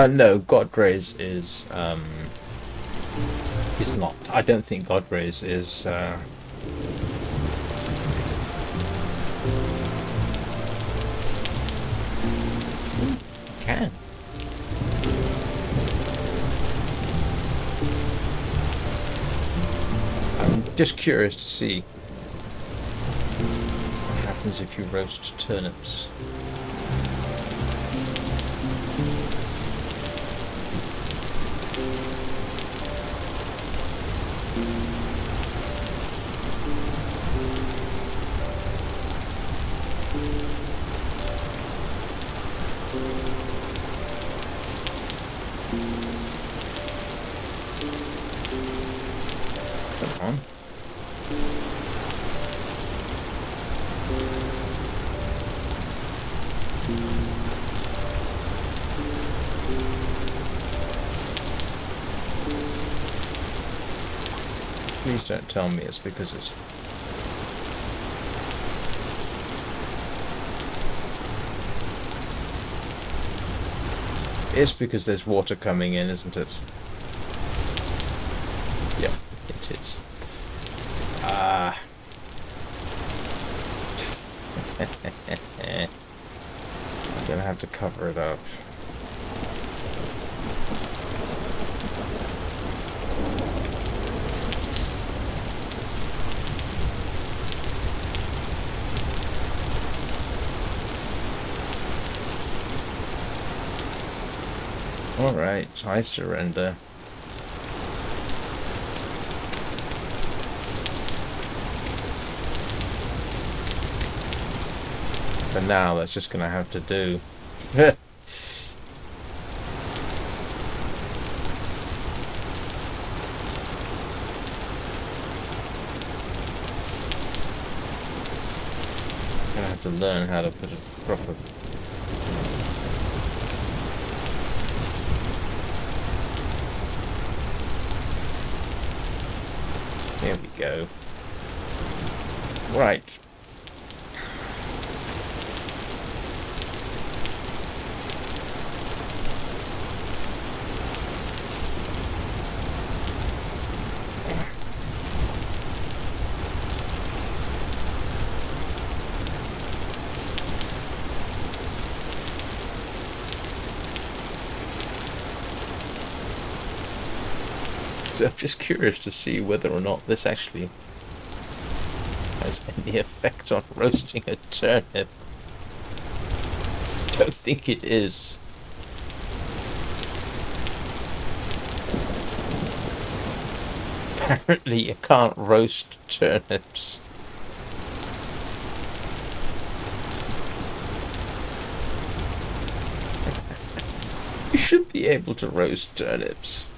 No, Godrays is not. I don't think Godrays is. Can. I'm just curious to see what happens if you roast turnips. Come on. Please don't tell me it's because it's... It's because there's water coming in, isn't it? Yep, it is. Ah. I'm gonna have to cover it up. Alright, I surrender. For now, that's just gonna have to do. Gonna have to learn how to put it proper. There we go. Right. So I'm just curious to see whether or not this actually has any effect on roasting a turnip. Don't think it is. Apparently you can't roast turnips. You should be able to roast turnips.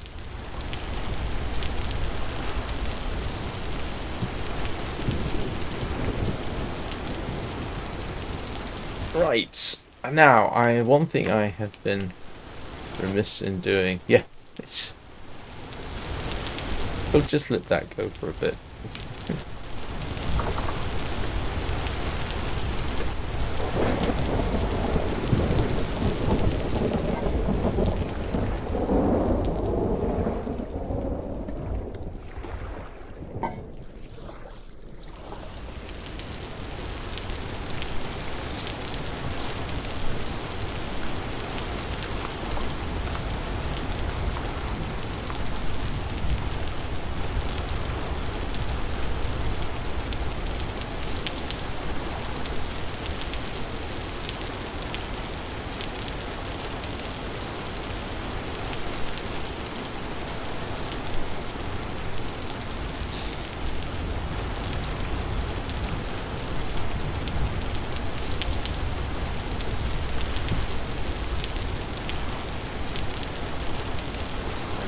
Right, now, one thing I have been remiss in doing, we'll just let that go for a bit.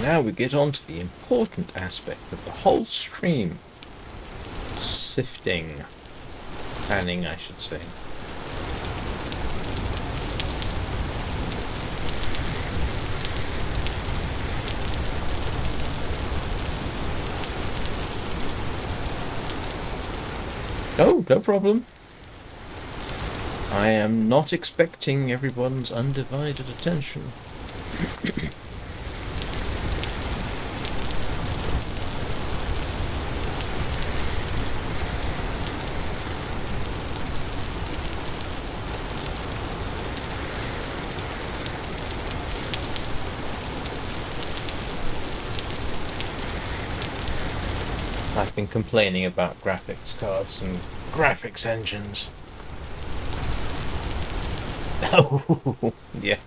Now we get on to the important aspect of the whole stream. Sifting. Panning, I should say. Oh, no problem. I am not expecting everyone's undivided attention. I've been complaining about graphics cards and graphics engines. Oh, yeah.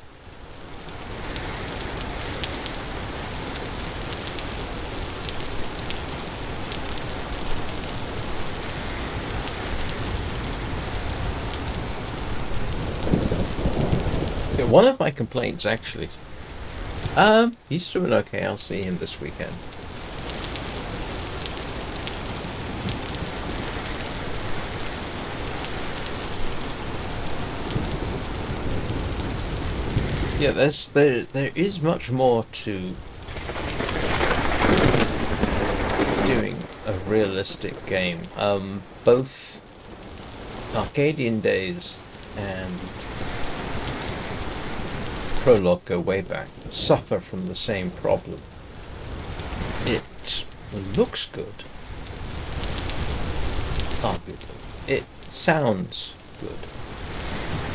Yeah, one of my complaints actually. He's doing okay. I'll see him this weekend. Yeah, there is much more to doing a realistic game. Both Arcadian Days and Prologue go way back, suffer from the same problem. It looks good, arguably. It sounds good,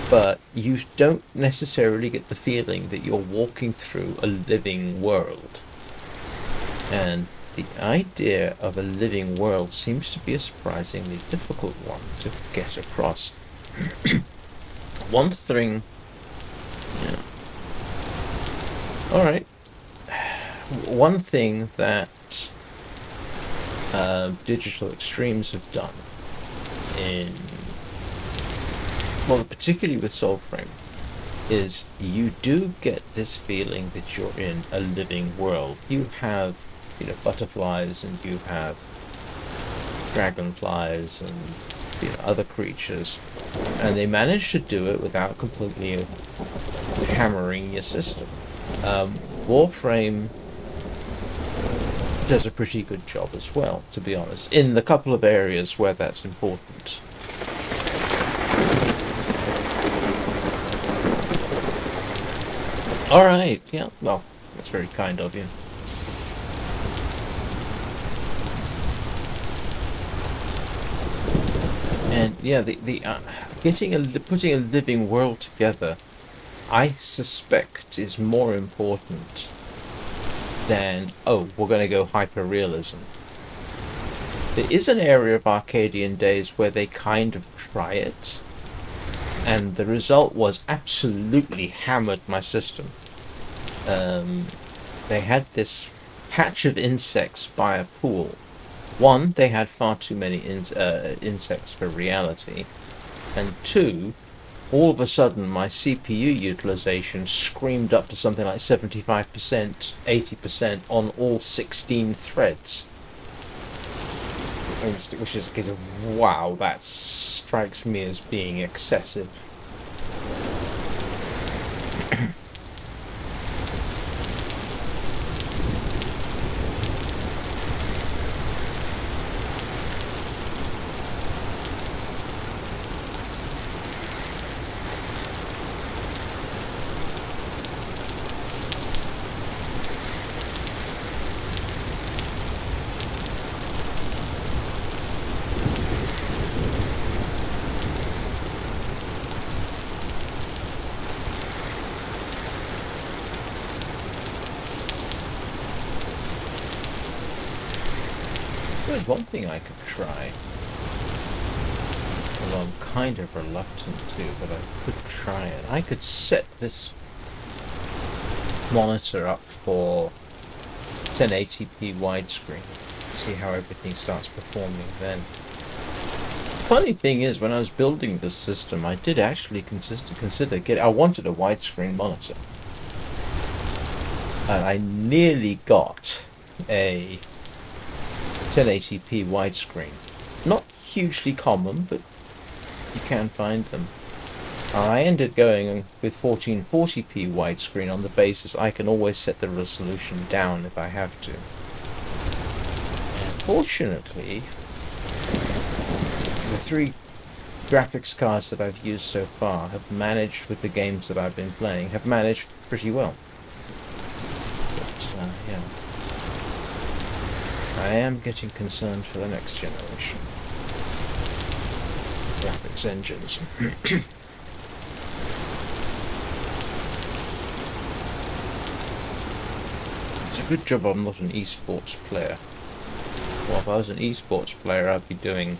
but you don't necessarily get the feeling that you're walking through a living world. And the idea of a living world seems to be a surprisingly difficult one to get across. One thing... Yeah. Alright. One thing that Digital Extremes have done in... well, particularly with Soulframe, is you do get this feeling that you're in a living world. You have, butterflies, and you have dragonflies and other creatures, and they manage to do it without completely hammering your system. Warframe does a pretty good job as well, to be honest, in the couple of areas where that's important. Alright, yeah, well, that's very kind of you. And yeah, putting a living world together, I suspect, is more important than, we're going to go hyper-realism. There is an area of Arcadian Days where they kind of try it, and the result was absolutely hammered my system. They had this patch of insects by a pool. One, they had far too many insects for reality, and two, all of a sudden my CPU utilization screamed up to something like 75%, 80% on all 16 threads. Which is a case of, wow, that strikes me as being excessive. There's one thing I could try, although I'm kind of reluctant to, but I could try it. I could set this monitor up for 1080p widescreen, see how everything starts performing then. Funny thing is, when I was building this system, I did actually consider I wanted a widescreen monitor. And I nearly got a 1080p widescreen. Not hugely common, but you can find them. I ended going with 1440p widescreen on the basis I can always set the resolution down if I have to. And fortunately, the 3 graphics cards that I've used so far have managed, with the games that I've been playing, have managed pretty well. But, yeah. I am getting concerned for the next generation graphics engines. It's a good job I'm not an esports player. Well, if I was an esports player, I'd be doing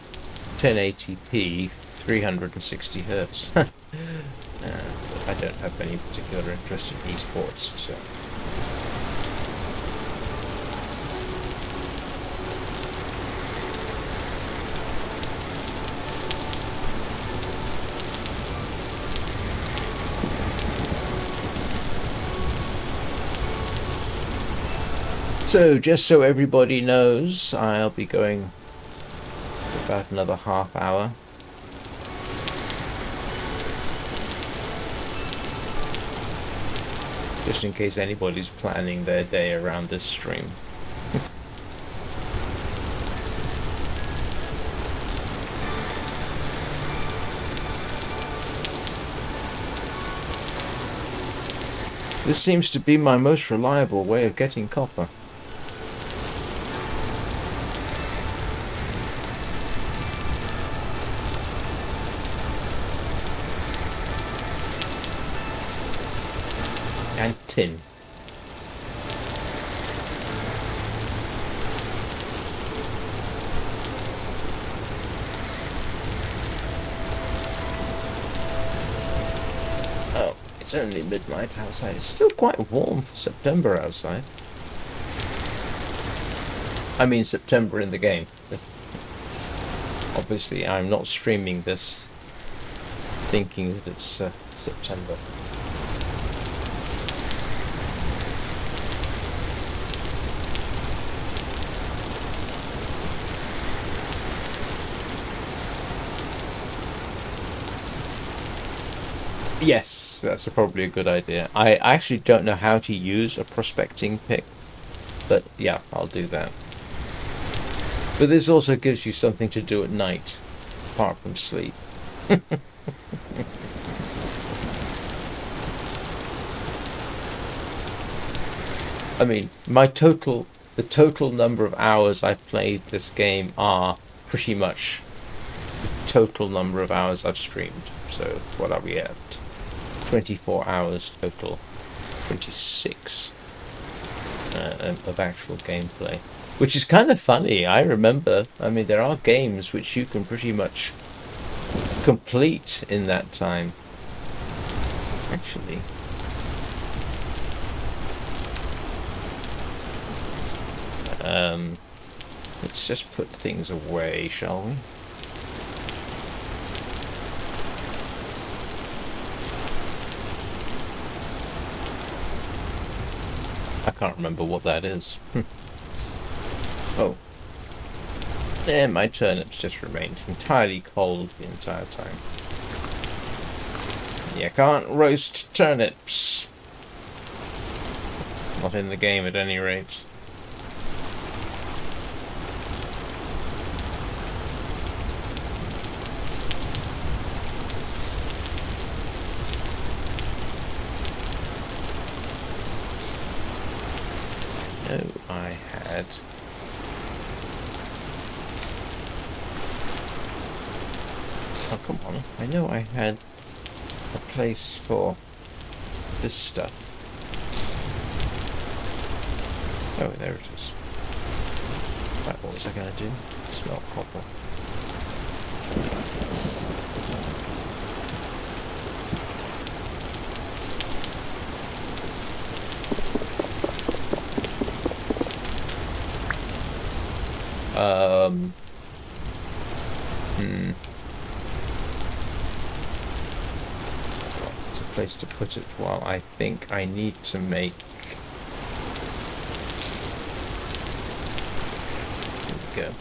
1080p 360 Hz. I don't have any particular interest in esports, so... So, just so everybody knows, I'll be going for about another half hour. Just in case anybody's planning their day around this stream. This seems to be my most reliable way of getting copper. And tin. Oh, it's only midnight outside. It's still quite warm for September outside. I mean September in the game. Obviously, I'm not streaming this thinking that it's September. Yes, that's probably a good idea. I actually don't know how to use a prospecting pick, but yeah, I'll do that. But this also gives you something to do at night, apart from sleep. I mean, the total number of hours I've played this game are pretty much the total number of hours I've streamed. So, what are we at? 24 hours total. 26 of actual gameplay. Which is kind of funny. I remember, I mean, there are games which you can pretty much complete in that time. Actually. Let's just put things away, shall we? I can't remember what that is. Oh. And my turnips just remained entirely cold the entire time. You can't roast turnips. Not in the game at any rate. No, I had... Oh, come on. I know I had a place for this stuff. Oh, there it is. Right, what was I going to do? Smelt copper. It's a place to put it while I think I need to make... There we go.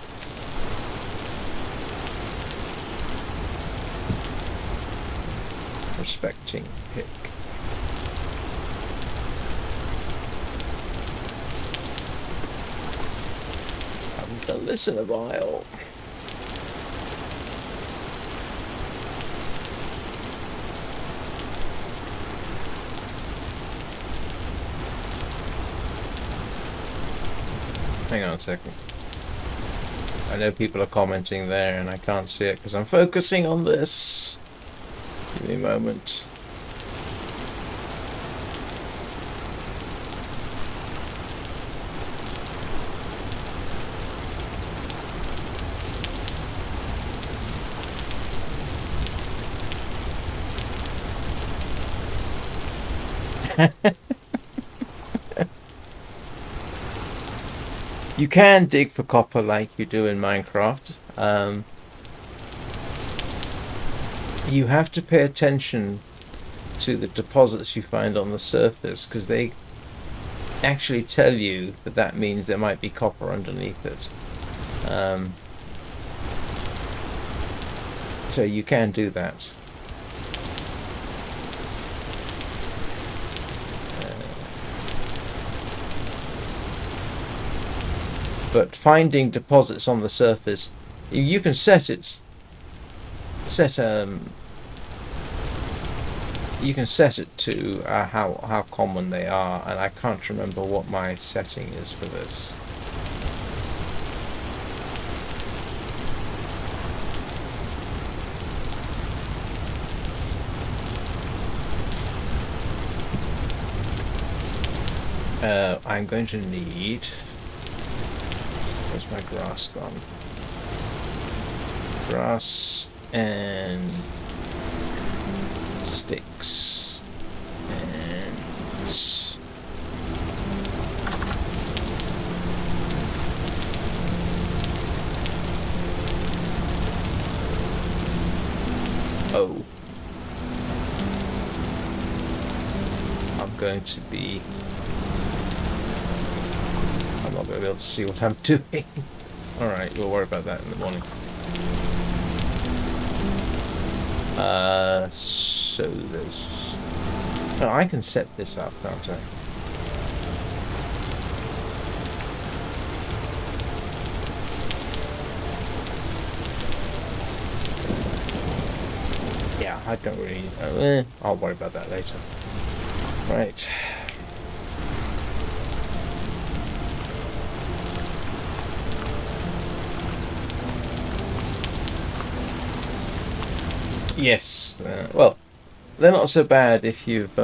Prospecting pick. Haven't done this in a while. Hang on a second. I know people are commenting there and I can't see it because I'm focusing on this. Give me a moment. You can dig for copper like you do in Minecraft. You have to pay attention to the deposits you find on the surface because they actually tell you that that means there might be copper underneath it. So you can do that. But finding deposits on the surface, you can set it. You can set it to how common they are, and I can't remember what my setting is for this. I'm going to need... Where's my grass gone? Grass and sticks and oh, I'm going to be... I'm not going to be able to see what I'm doing. Alright, we'll worry about that in the morning. So there's... Oh, I can set this up, can't I? Yeah, I don't really... I'll worry about that later. Right. Yes, well, they're not so bad if you've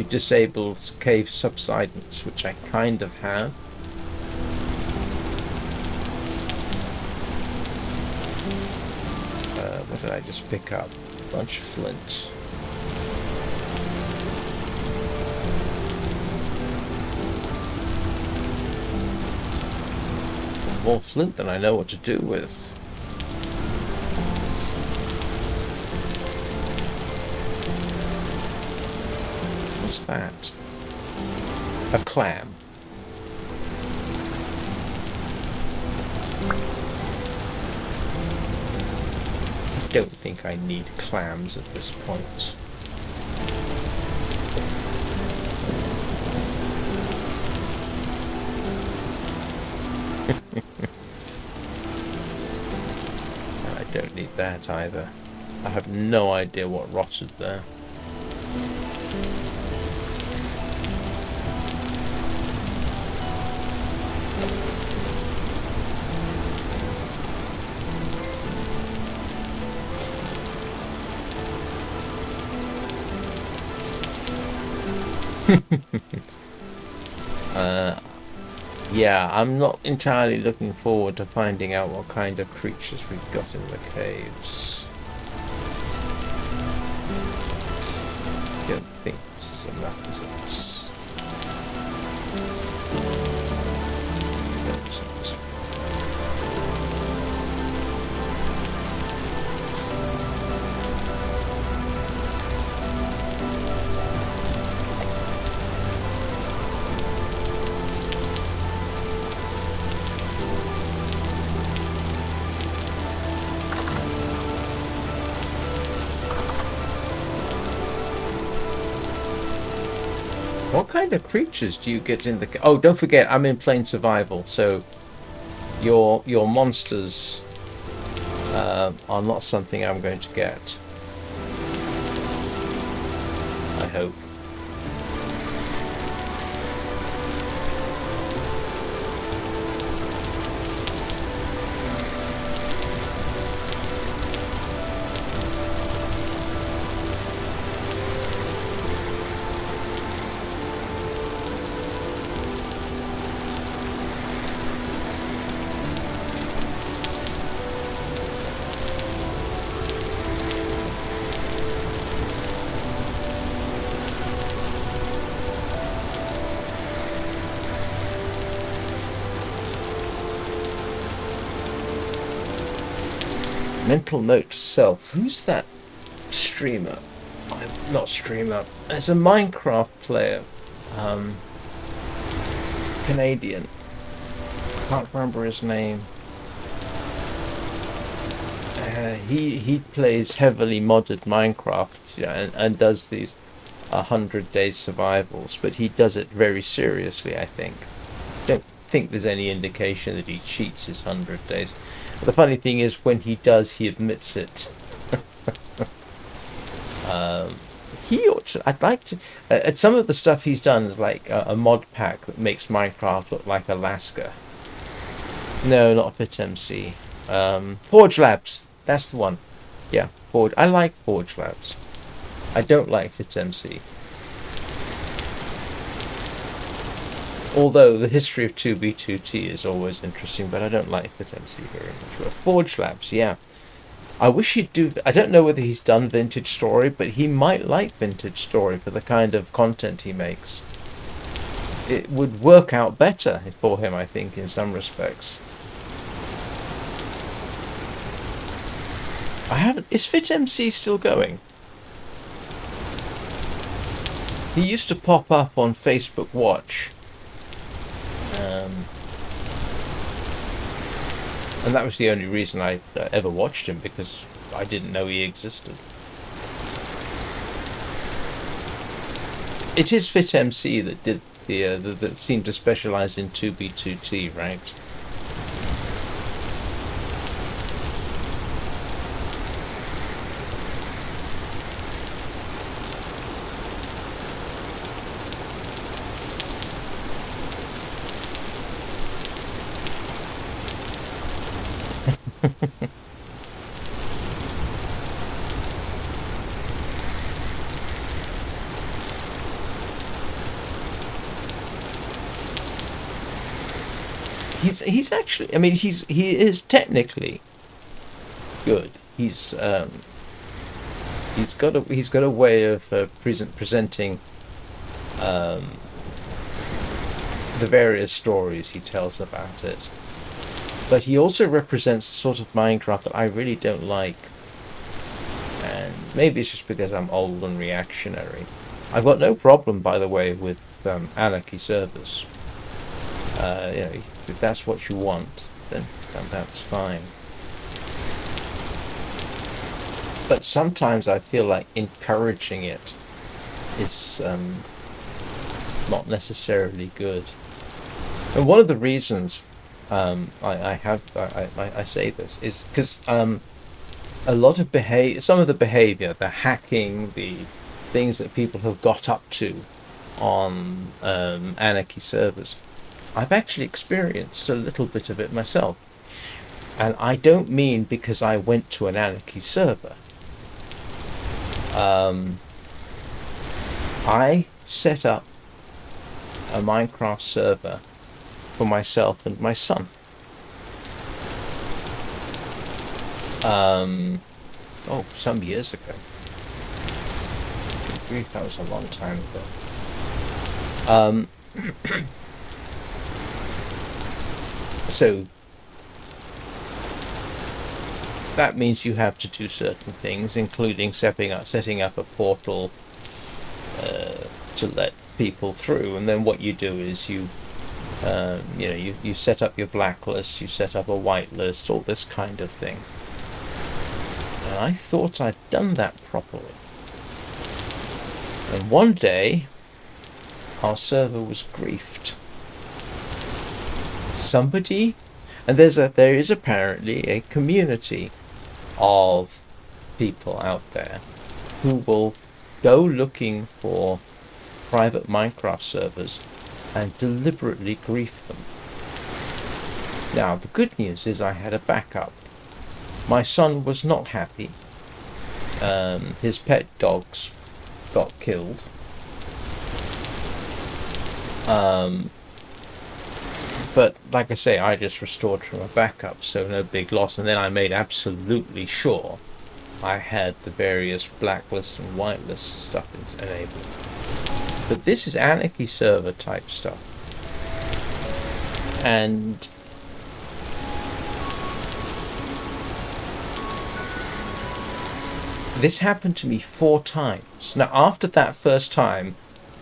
disabled cave subsidence, which I kind of have. What did I just pick up? A bunch of flint. More flint than I know what to do with. What's that? A clam. I don't think I need clams at this point. I don't need that either. I have no idea what rotted there. Yeah, I'm not entirely looking forward to finding out what kind of creatures we've got in the caves. I don't think this is enough, is it? What kind of creatures do you get in the... Oh, don't forget, I'm in plain survival, so your monsters are not something I'm going to get. I hope. Mental note to self. Who's that streamer? I not streamer. There's a Minecraft player, Canadian. Can't remember his name. He plays heavily modded Minecraft, and does these 100-day survivals, but he does it very seriously, I think. Don't think there's any indication that he cheats his 100 days. But the funny thing is, when he does, he admits it. He ought to. I'd like to. At some of the stuff he's done, like a mod pack that makes Minecraft look like Alaska. No, not FitMC. Forge Labs. That's the one. Yeah, Forge. I like Forge Labs. I don't like FitMC. Although the history of 2B2T is always interesting, but I don't like FitMC very much. But Forge Labs, yeah. I wish he'd do... I don't know whether he's done Vintage Story, but he might like Vintage Story for the kind of content he makes. It would work out better for him, I think, in some respects. I haven't... Is FitMC still going? He used to pop up on Facebook Watch. And that was the only reason I ever watched him, because I didn't know he existed. It is FitMC that did that seemed to specialize in 2B2T, right? He's actually, I mean, he is technically good. He's got a way of presenting the various stories he tells about it. But he also represents a sort of Minecraft that I really don't like. And maybe it's just because I'm old and reactionary. I've got no problem, by the way, with anarchy servers. If that's what you want, then that's fine. But sometimes I feel like encouraging it is not necessarily good. And one of the reasons I say this is because a lot of some of the behavior, the hacking, the things that people have got up to on anarchy servers, I've actually experienced a little bit of it myself. And I don't mean because I went to an anarchy server. I set up a Minecraft server for myself and my son. Some years ago. Good grief, that was a long time ago. So that means you have to do certain things, including setting up a portal to let people through. And then what you do is you set up your blacklist, you set up a whitelist, all this kind of thing. And I thought I'd done that properly. And one day, our server was griefed. Somebody, and there is apparently a community of people out there who will go looking for private Minecraft servers and deliberately grief them. Now, the good news is I had a backup. My son was not happy. His pet dogs got killed. But like I say, I just restored from a backup, so no big loss. And then I made absolutely sure I had the various blacklist and whitelist stuff enabled. But this is anarchy server type stuff. And This happened to me 4 times. Now, after that first time,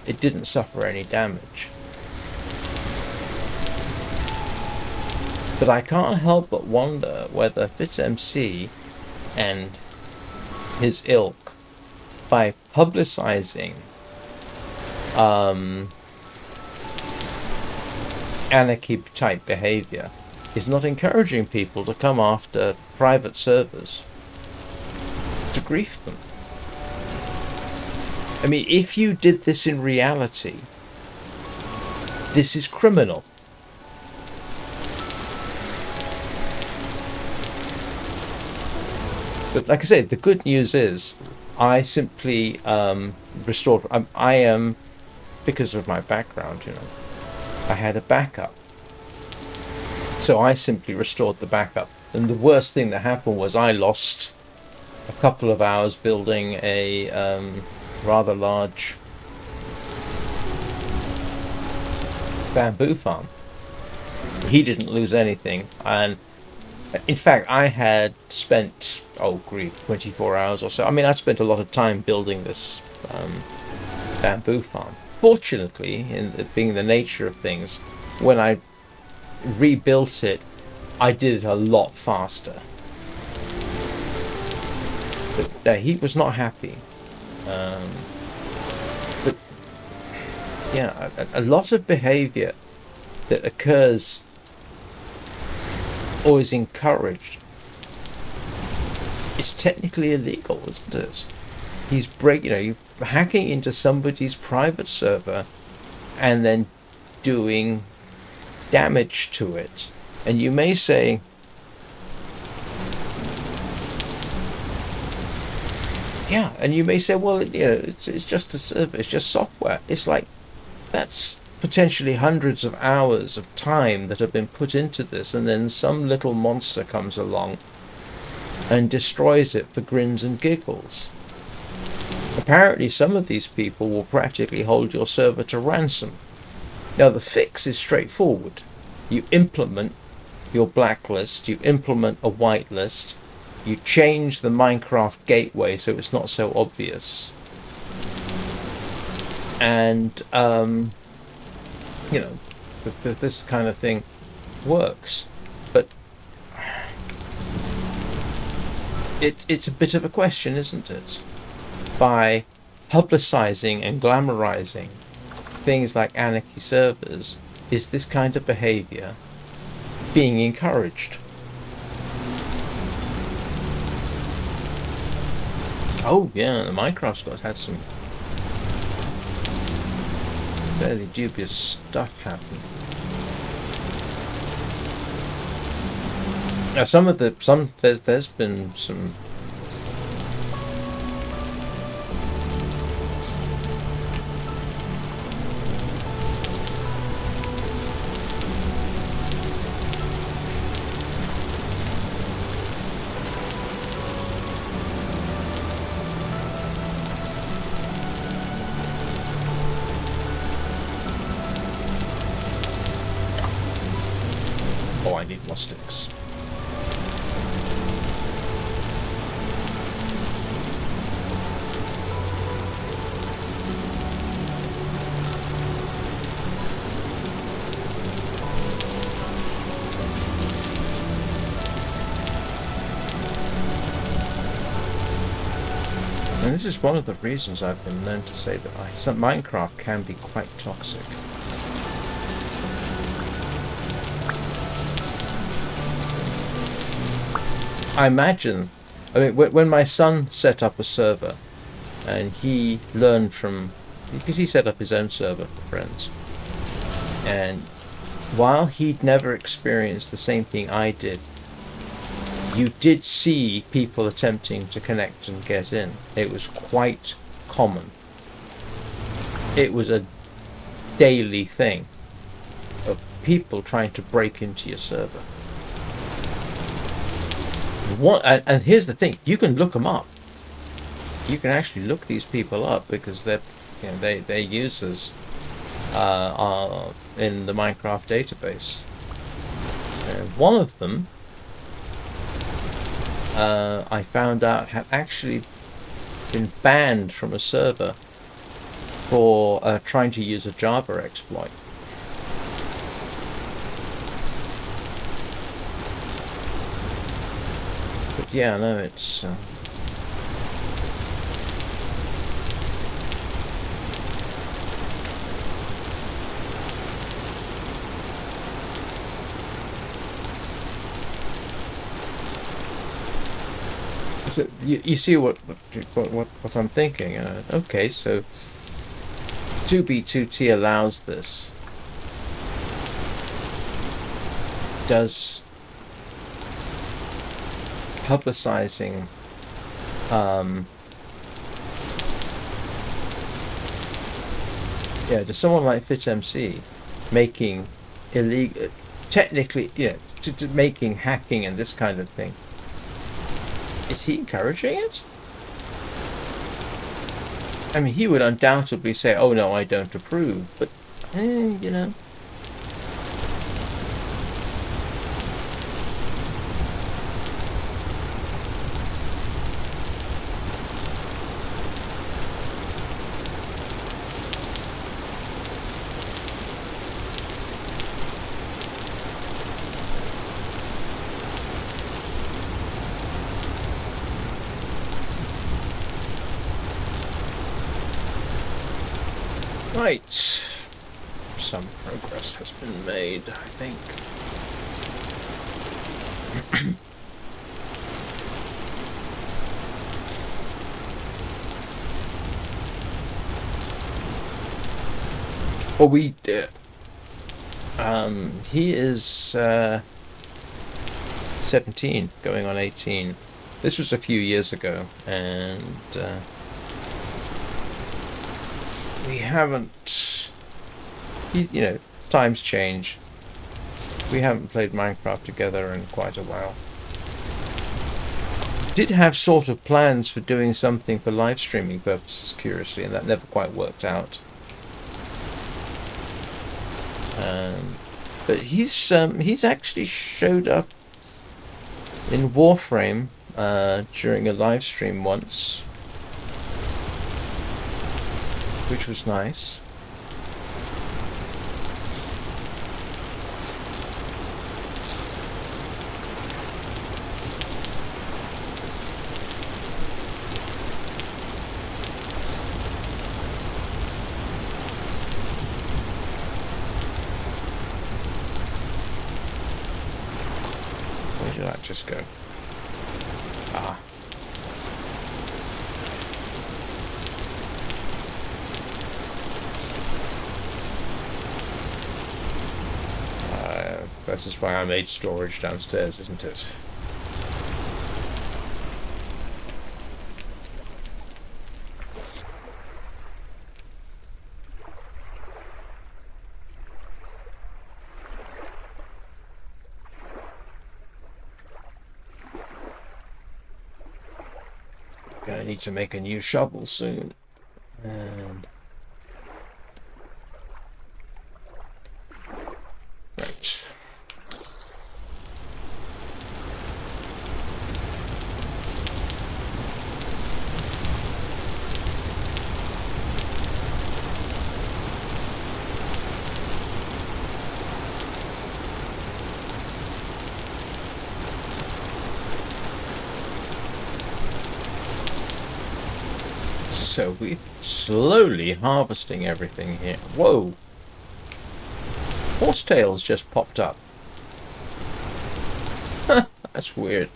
it didn't suffer any damage. But I can't help but wonder whether FitzMC and his ilk, by publicizing anarchy-type behavior, is not encouraging people to come after private servers to grief them. I mean, if you did this in reality, this is criminal. But like I say, the good news is I simply restored. I am, because of my background, I had a backup. So I simply restored the backup. And the worst thing that happened was I lost a couple of hours building a rather large bamboo farm. He didn't lose anything, and in fact I had spent 24 hours or so. I mean, I spent a lot of time building this bamboo farm. Fortunately, in it being the nature of things, when I rebuilt it, I did it a lot faster. But he was not happy. But yeah, a lot of behavior that occurs or is encouraged, it's technically illegal, isn't it? He's you're hacking into somebody's private server and then doing damage to it. And you may say, yeah, and you may say, well, it's just a server, it's just software. It's like, that's potentially hundreds of hours of time that have been put into this, and then some little monster comes along and destroys it for grins and giggles. Apparently some of these people will practically hold your server to ransom. Now the fix is straightforward. You implement your blacklist, you implement a whitelist, you change the Minecraft gateway so it's not so obvious. And, this kind of thing works. But it's a bit of a question, isn't it? By publicizing and glamorizing things like anarchy servers, is this kind of behavior being encouraged? Oh yeah, the Minecraft squad had some fairly dubious stuff happen. Now there's been some I need more sticks. And this is one of the reasons I've been known to say that Minecraft can be quite toxic. I imagine, when my son set up a server, and he learned because he set up his own server for friends, and while he'd never experienced the same thing I did, you did see people attempting to connect and get in. It was quite common. It was a daily thing of people trying to break into your server. And here's the thing: you can look them up. You can actually look these people up because they're users are in the Minecraft database. One of them, I found out, had actually been banned from a server for trying to use a Java exploit. But yeah, no, it's... So you see what I'm thinking. Okay, so 2B2T allows this. Does publicizing does someone like FitMC making illegal, technically, to making hacking and this kind of thing, is he encouraging it? I mean, he would undoubtedly say, oh no, I don't approve, but, you know. Right, some progress has been made, I think. Well, we did. He is 17, going on 18. This was a few years ago, and we haven't, times change. We haven't played Minecraft together in quite a while. Did have sort of plans for doing something for live streaming purposes, curiously, and that never quite worked out. But he's actually showed up in Warframe during a live stream once, which was nice. Where did that just go? Ah. This is why I made storage downstairs, isn't it? Gonna need to make a new shovel soon. And right. So we're slowly harvesting everything here. Whoa! Horsetails just popped up. Huh, that's weird.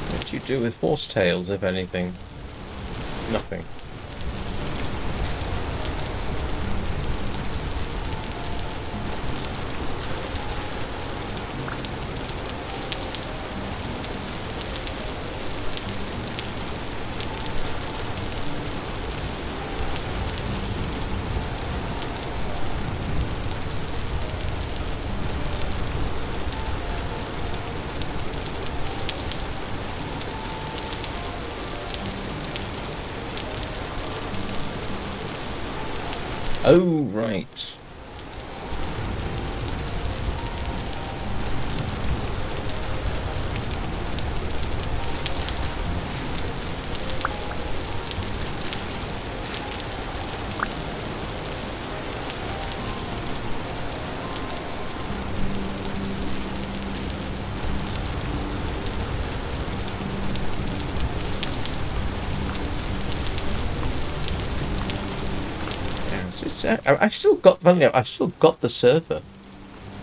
What do you do with horsetails, if anything? Nothing. Oh, right. I've still got, funny enough, I've still got the server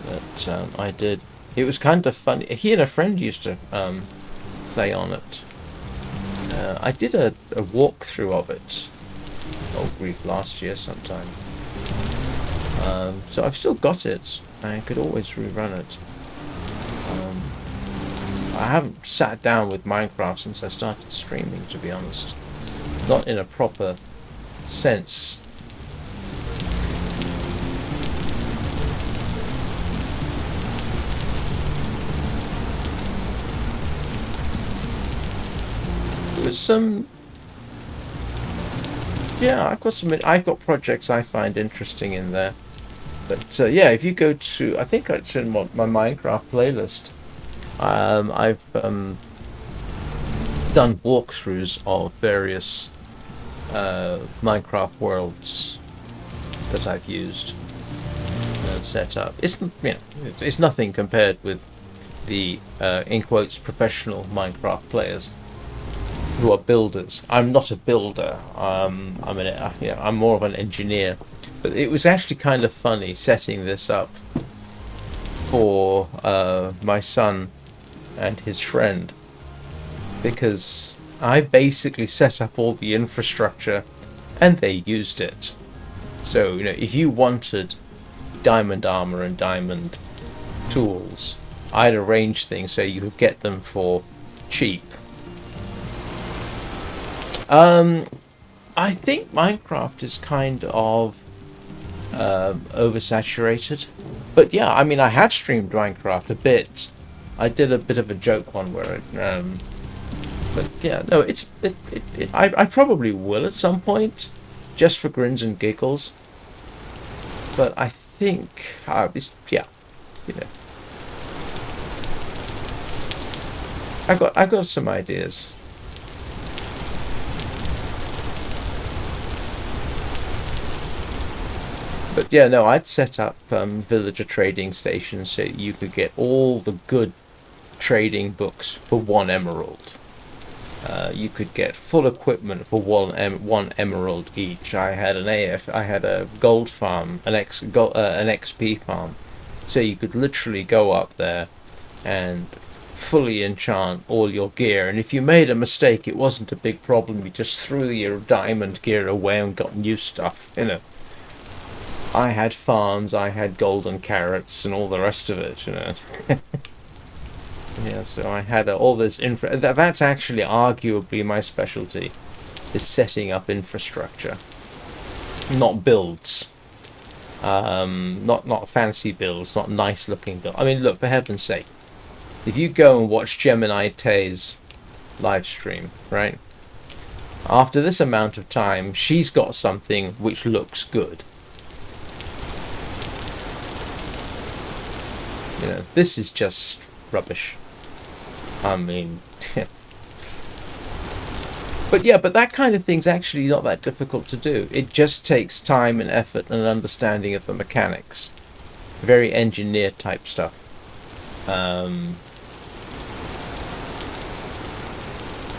that I did. It was kind of funny. He and a friend used to play on it. I did a walkthrough of it. Oh grief, last year sometime. So I've still got it. I could always rerun it. I haven't sat down with Minecraft since I started streaming, to be honest. Not in a proper sense. There's some... Yeah, I've got projects I find interesting in there. But yeah, if you go to... I think it's in my Minecraft playlist. I've done walkthroughs of various Minecraft worlds that I've used and set up. It's nothing compared with the in quotes professional Minecraft players who are builders. I'm not a builder. I'm more of an engineer. But it was actually kind of funny setting this up for my son and his friend, because I basically set up all the infrastructure and they used it. So, if you wanted diamond armor and diamond tools, I'd arrange things so you could get them for cheap. I think Minecraft is kind of oversaturated. But yeah, I mean, I have streamed Minecraft a bit. I did a bit of a joke one where it, but yeah, no, I probably will at some point, just for grins and giggles. But I think, I've got some ideas. But yeah, no, I'd set up villager trading stations so you could get all the good trading books for 1 emerald. You could get full equipment for one emerald each. I had a gold farm, an XP farm, so you could literally go up there and fully enchant all your gear. And if you made a mistake, it wasn't a big problem. You just threw your diamond gear away and got new stuff. I had farms, I had golden carrots and all the rest of it, Yeah, so I had all this that's actually arguably my specialty, is setting up infrastructure. Not builds. Not fancy builds, not nice looking builds. I mean, look, for heaven's sake, if you go and watch Gemini Tay's live stream, right? After this amount of time, she's got something which looks good. This is just rubbish. I mean, but that kind of thing's actually not that difficult to do. It just takes time and effort and an understanding of the mechanics. Very engineer type stuff.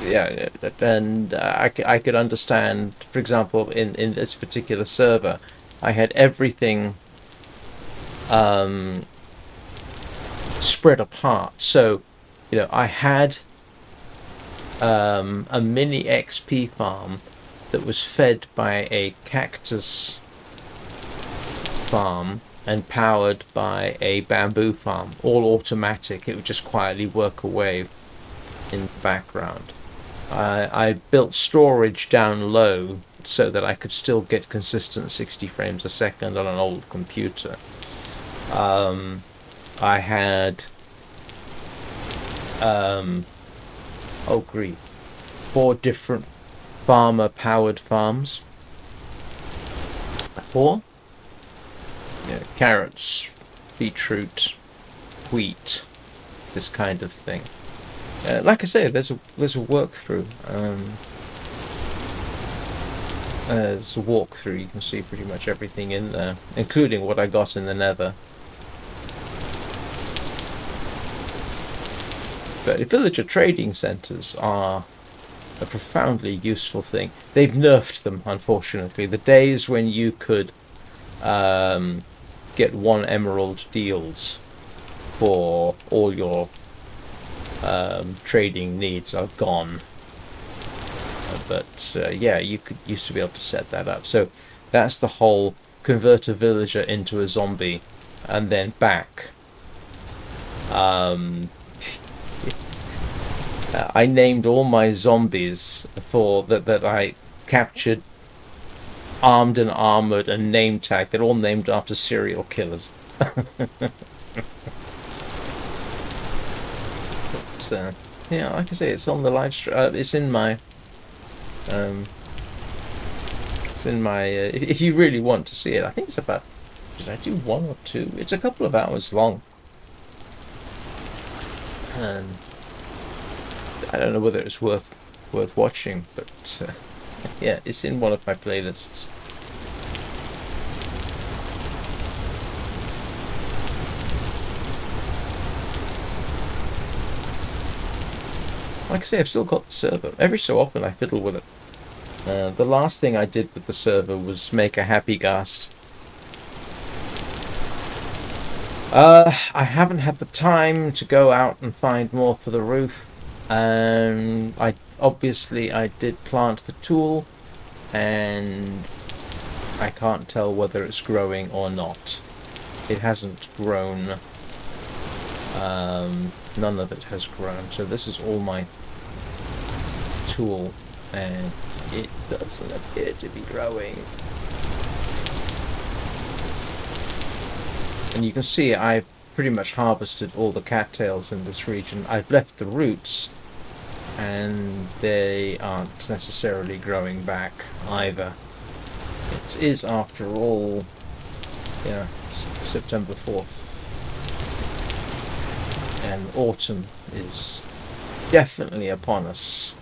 Yeah, and I could understand, for example, in this particular server, I had everything spread apart. So, I had a mini XP farm that was fed by a cactus farm and powered by a bamboo farm, all automatic. It would just quietly work away in the background. I built storage down low so that I could still get consistent 60 frames a second on an old computer. I had 4 different farmer powered farms. 4? Yeah, carrots, beetroot, wheat, this kind of thing. Like I say, there's a walkthrough. There's a walkthrough. You can see pretty much everything in there, including what I got in the Nether. But villager trading centers are a profoundly useful thing. They've nerfed them, unfortunately. The days when you could get 1 emerald deals for all your trading needs are gone. But yeah, you used to be able to set that up. So that's the whole convert a villager into a zombie and then back. I named all my zombies for that I captured, armed and armored and name tagged. They're all named after serial killers. But yeah, like I say, it's on the live stream. It's in my. It's in my. If you really want to see it, I think it's about. Did I do 1 or 2? It's a couple of hours long. And I don't know whether it's worth watching, but yeah, it's in one of my playlists. Like I say, I've still got the server. Every so often I fiddle with it. The last thing I did with the server was make a happy ghast. I haven't had the time to go out and find more for the roof. I did plant the tool, and I can't tell whether it's growing or not. It hasn't grown. None of it has grown. So this is all my tool, and it doesn't appear to be growing. And you can see I've pretty much harvested all the cattails in this region. I've left the roots, and they aren't necessarily growing back either. It is, after all, yeah, September 4th. And autumn is definitely upon us.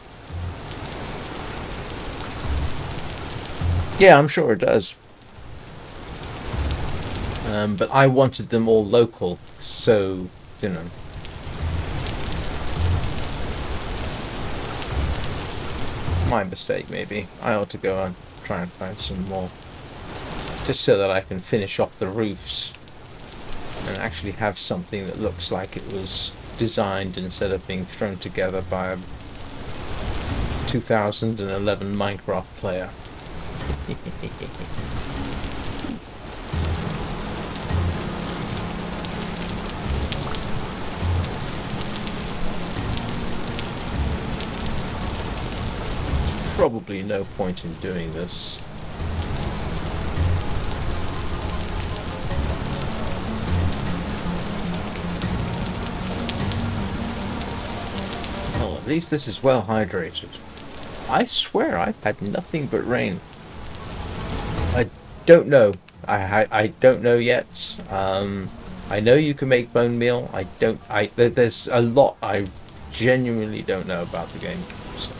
Yeah, I'm sure it does. But I wanted them all local, so, you know. My mistake, maybe. I ought to go and try and find some more. Just so that I can finish off the roofs and actually have something that looks like it was designed instead of being thrown together by a 2011 Minecraft player. Probably no point in doing this. Well, at least this is well hydrated. I swear I've had nothing but rain. I don't know. I don't know yet. I know you can make bone meal. There's a lot I genuinely don't know about the game. So.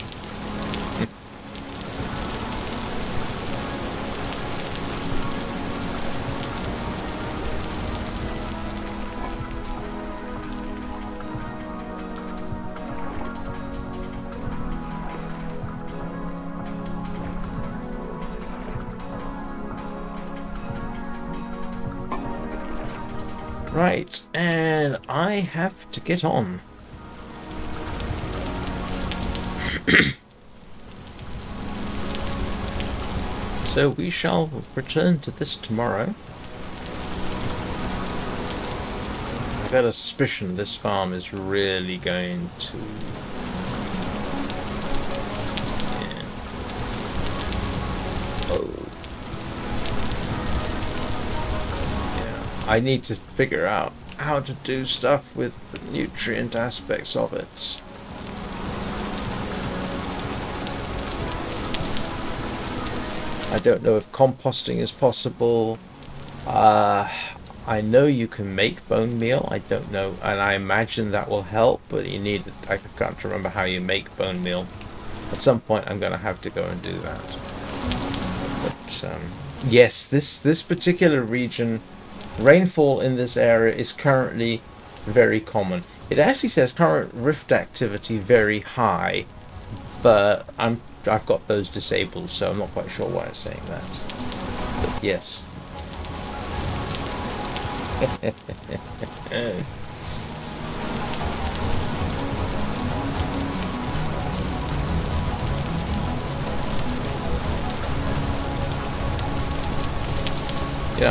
Right, and I have to get on. So we shall return to this tomorrow. I've got a suspicion this farm is really going to... Yeah. Oh. I need to figure out how to do stuff with the nutrient aspects of it. I don't know if composting is possible. I know you can make bone meal. I don't know, and I imagine that will help, but you need... I can't remember how you make bone meal. At some point I'm going to have to go and do that. But yes, this particular region... Rainfall in this area is currently very common. It actually says current rift activity very high, but I've got those disabled, so I'm not quite sure why it's saying that. But yes, Yeah,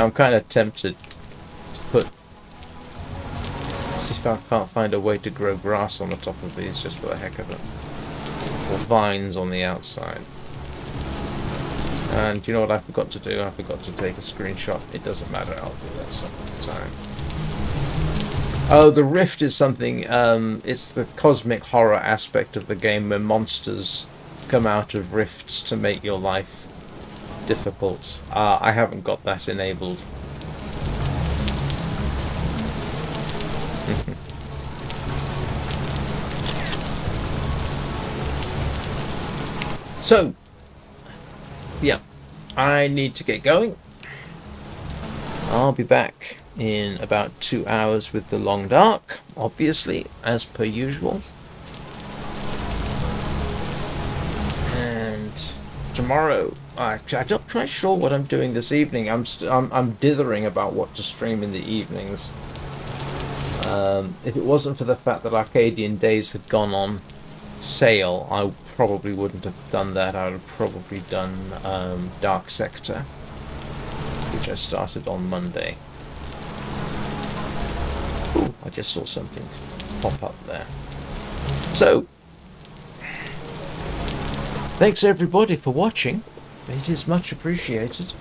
I'm kind of tempted to put. See if I can't find a way to grow grass on the top of these just for the heck of it. Or vines on the outside. And you know what I forgot to do? I forgot to take a screenshot. It doesn't matter, I'll do that some time. Oh, the Rift is something, it's the cosmic horror aspect of the game where monsters come out of rifts to make your life difficult. I haven't got that enabled. So, yeah, I need to get going. I'll be back in about 2 hours with the Long Dark, obviously, as per usual. And tomorrow, actually, I'm not quite sure what I'm doing this evening. I'm dithering about what to stream in the evenings. If it wasn't for the fact that Arcadian Days had gone on sale, I probably wouldn't have done that. I would have probably done Dark Sector, which I started on Monday. Ooh, I just saw something pop up there. So, thanks everybody for watching. It is much appreciated.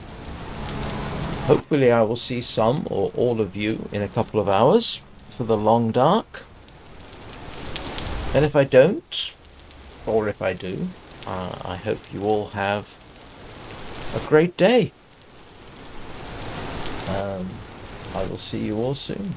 Hopefully I will see some or all of you in a couple of hours for the Long Dark. And if I don't, or if I do, I hope you all have a great day. I will see you all soon.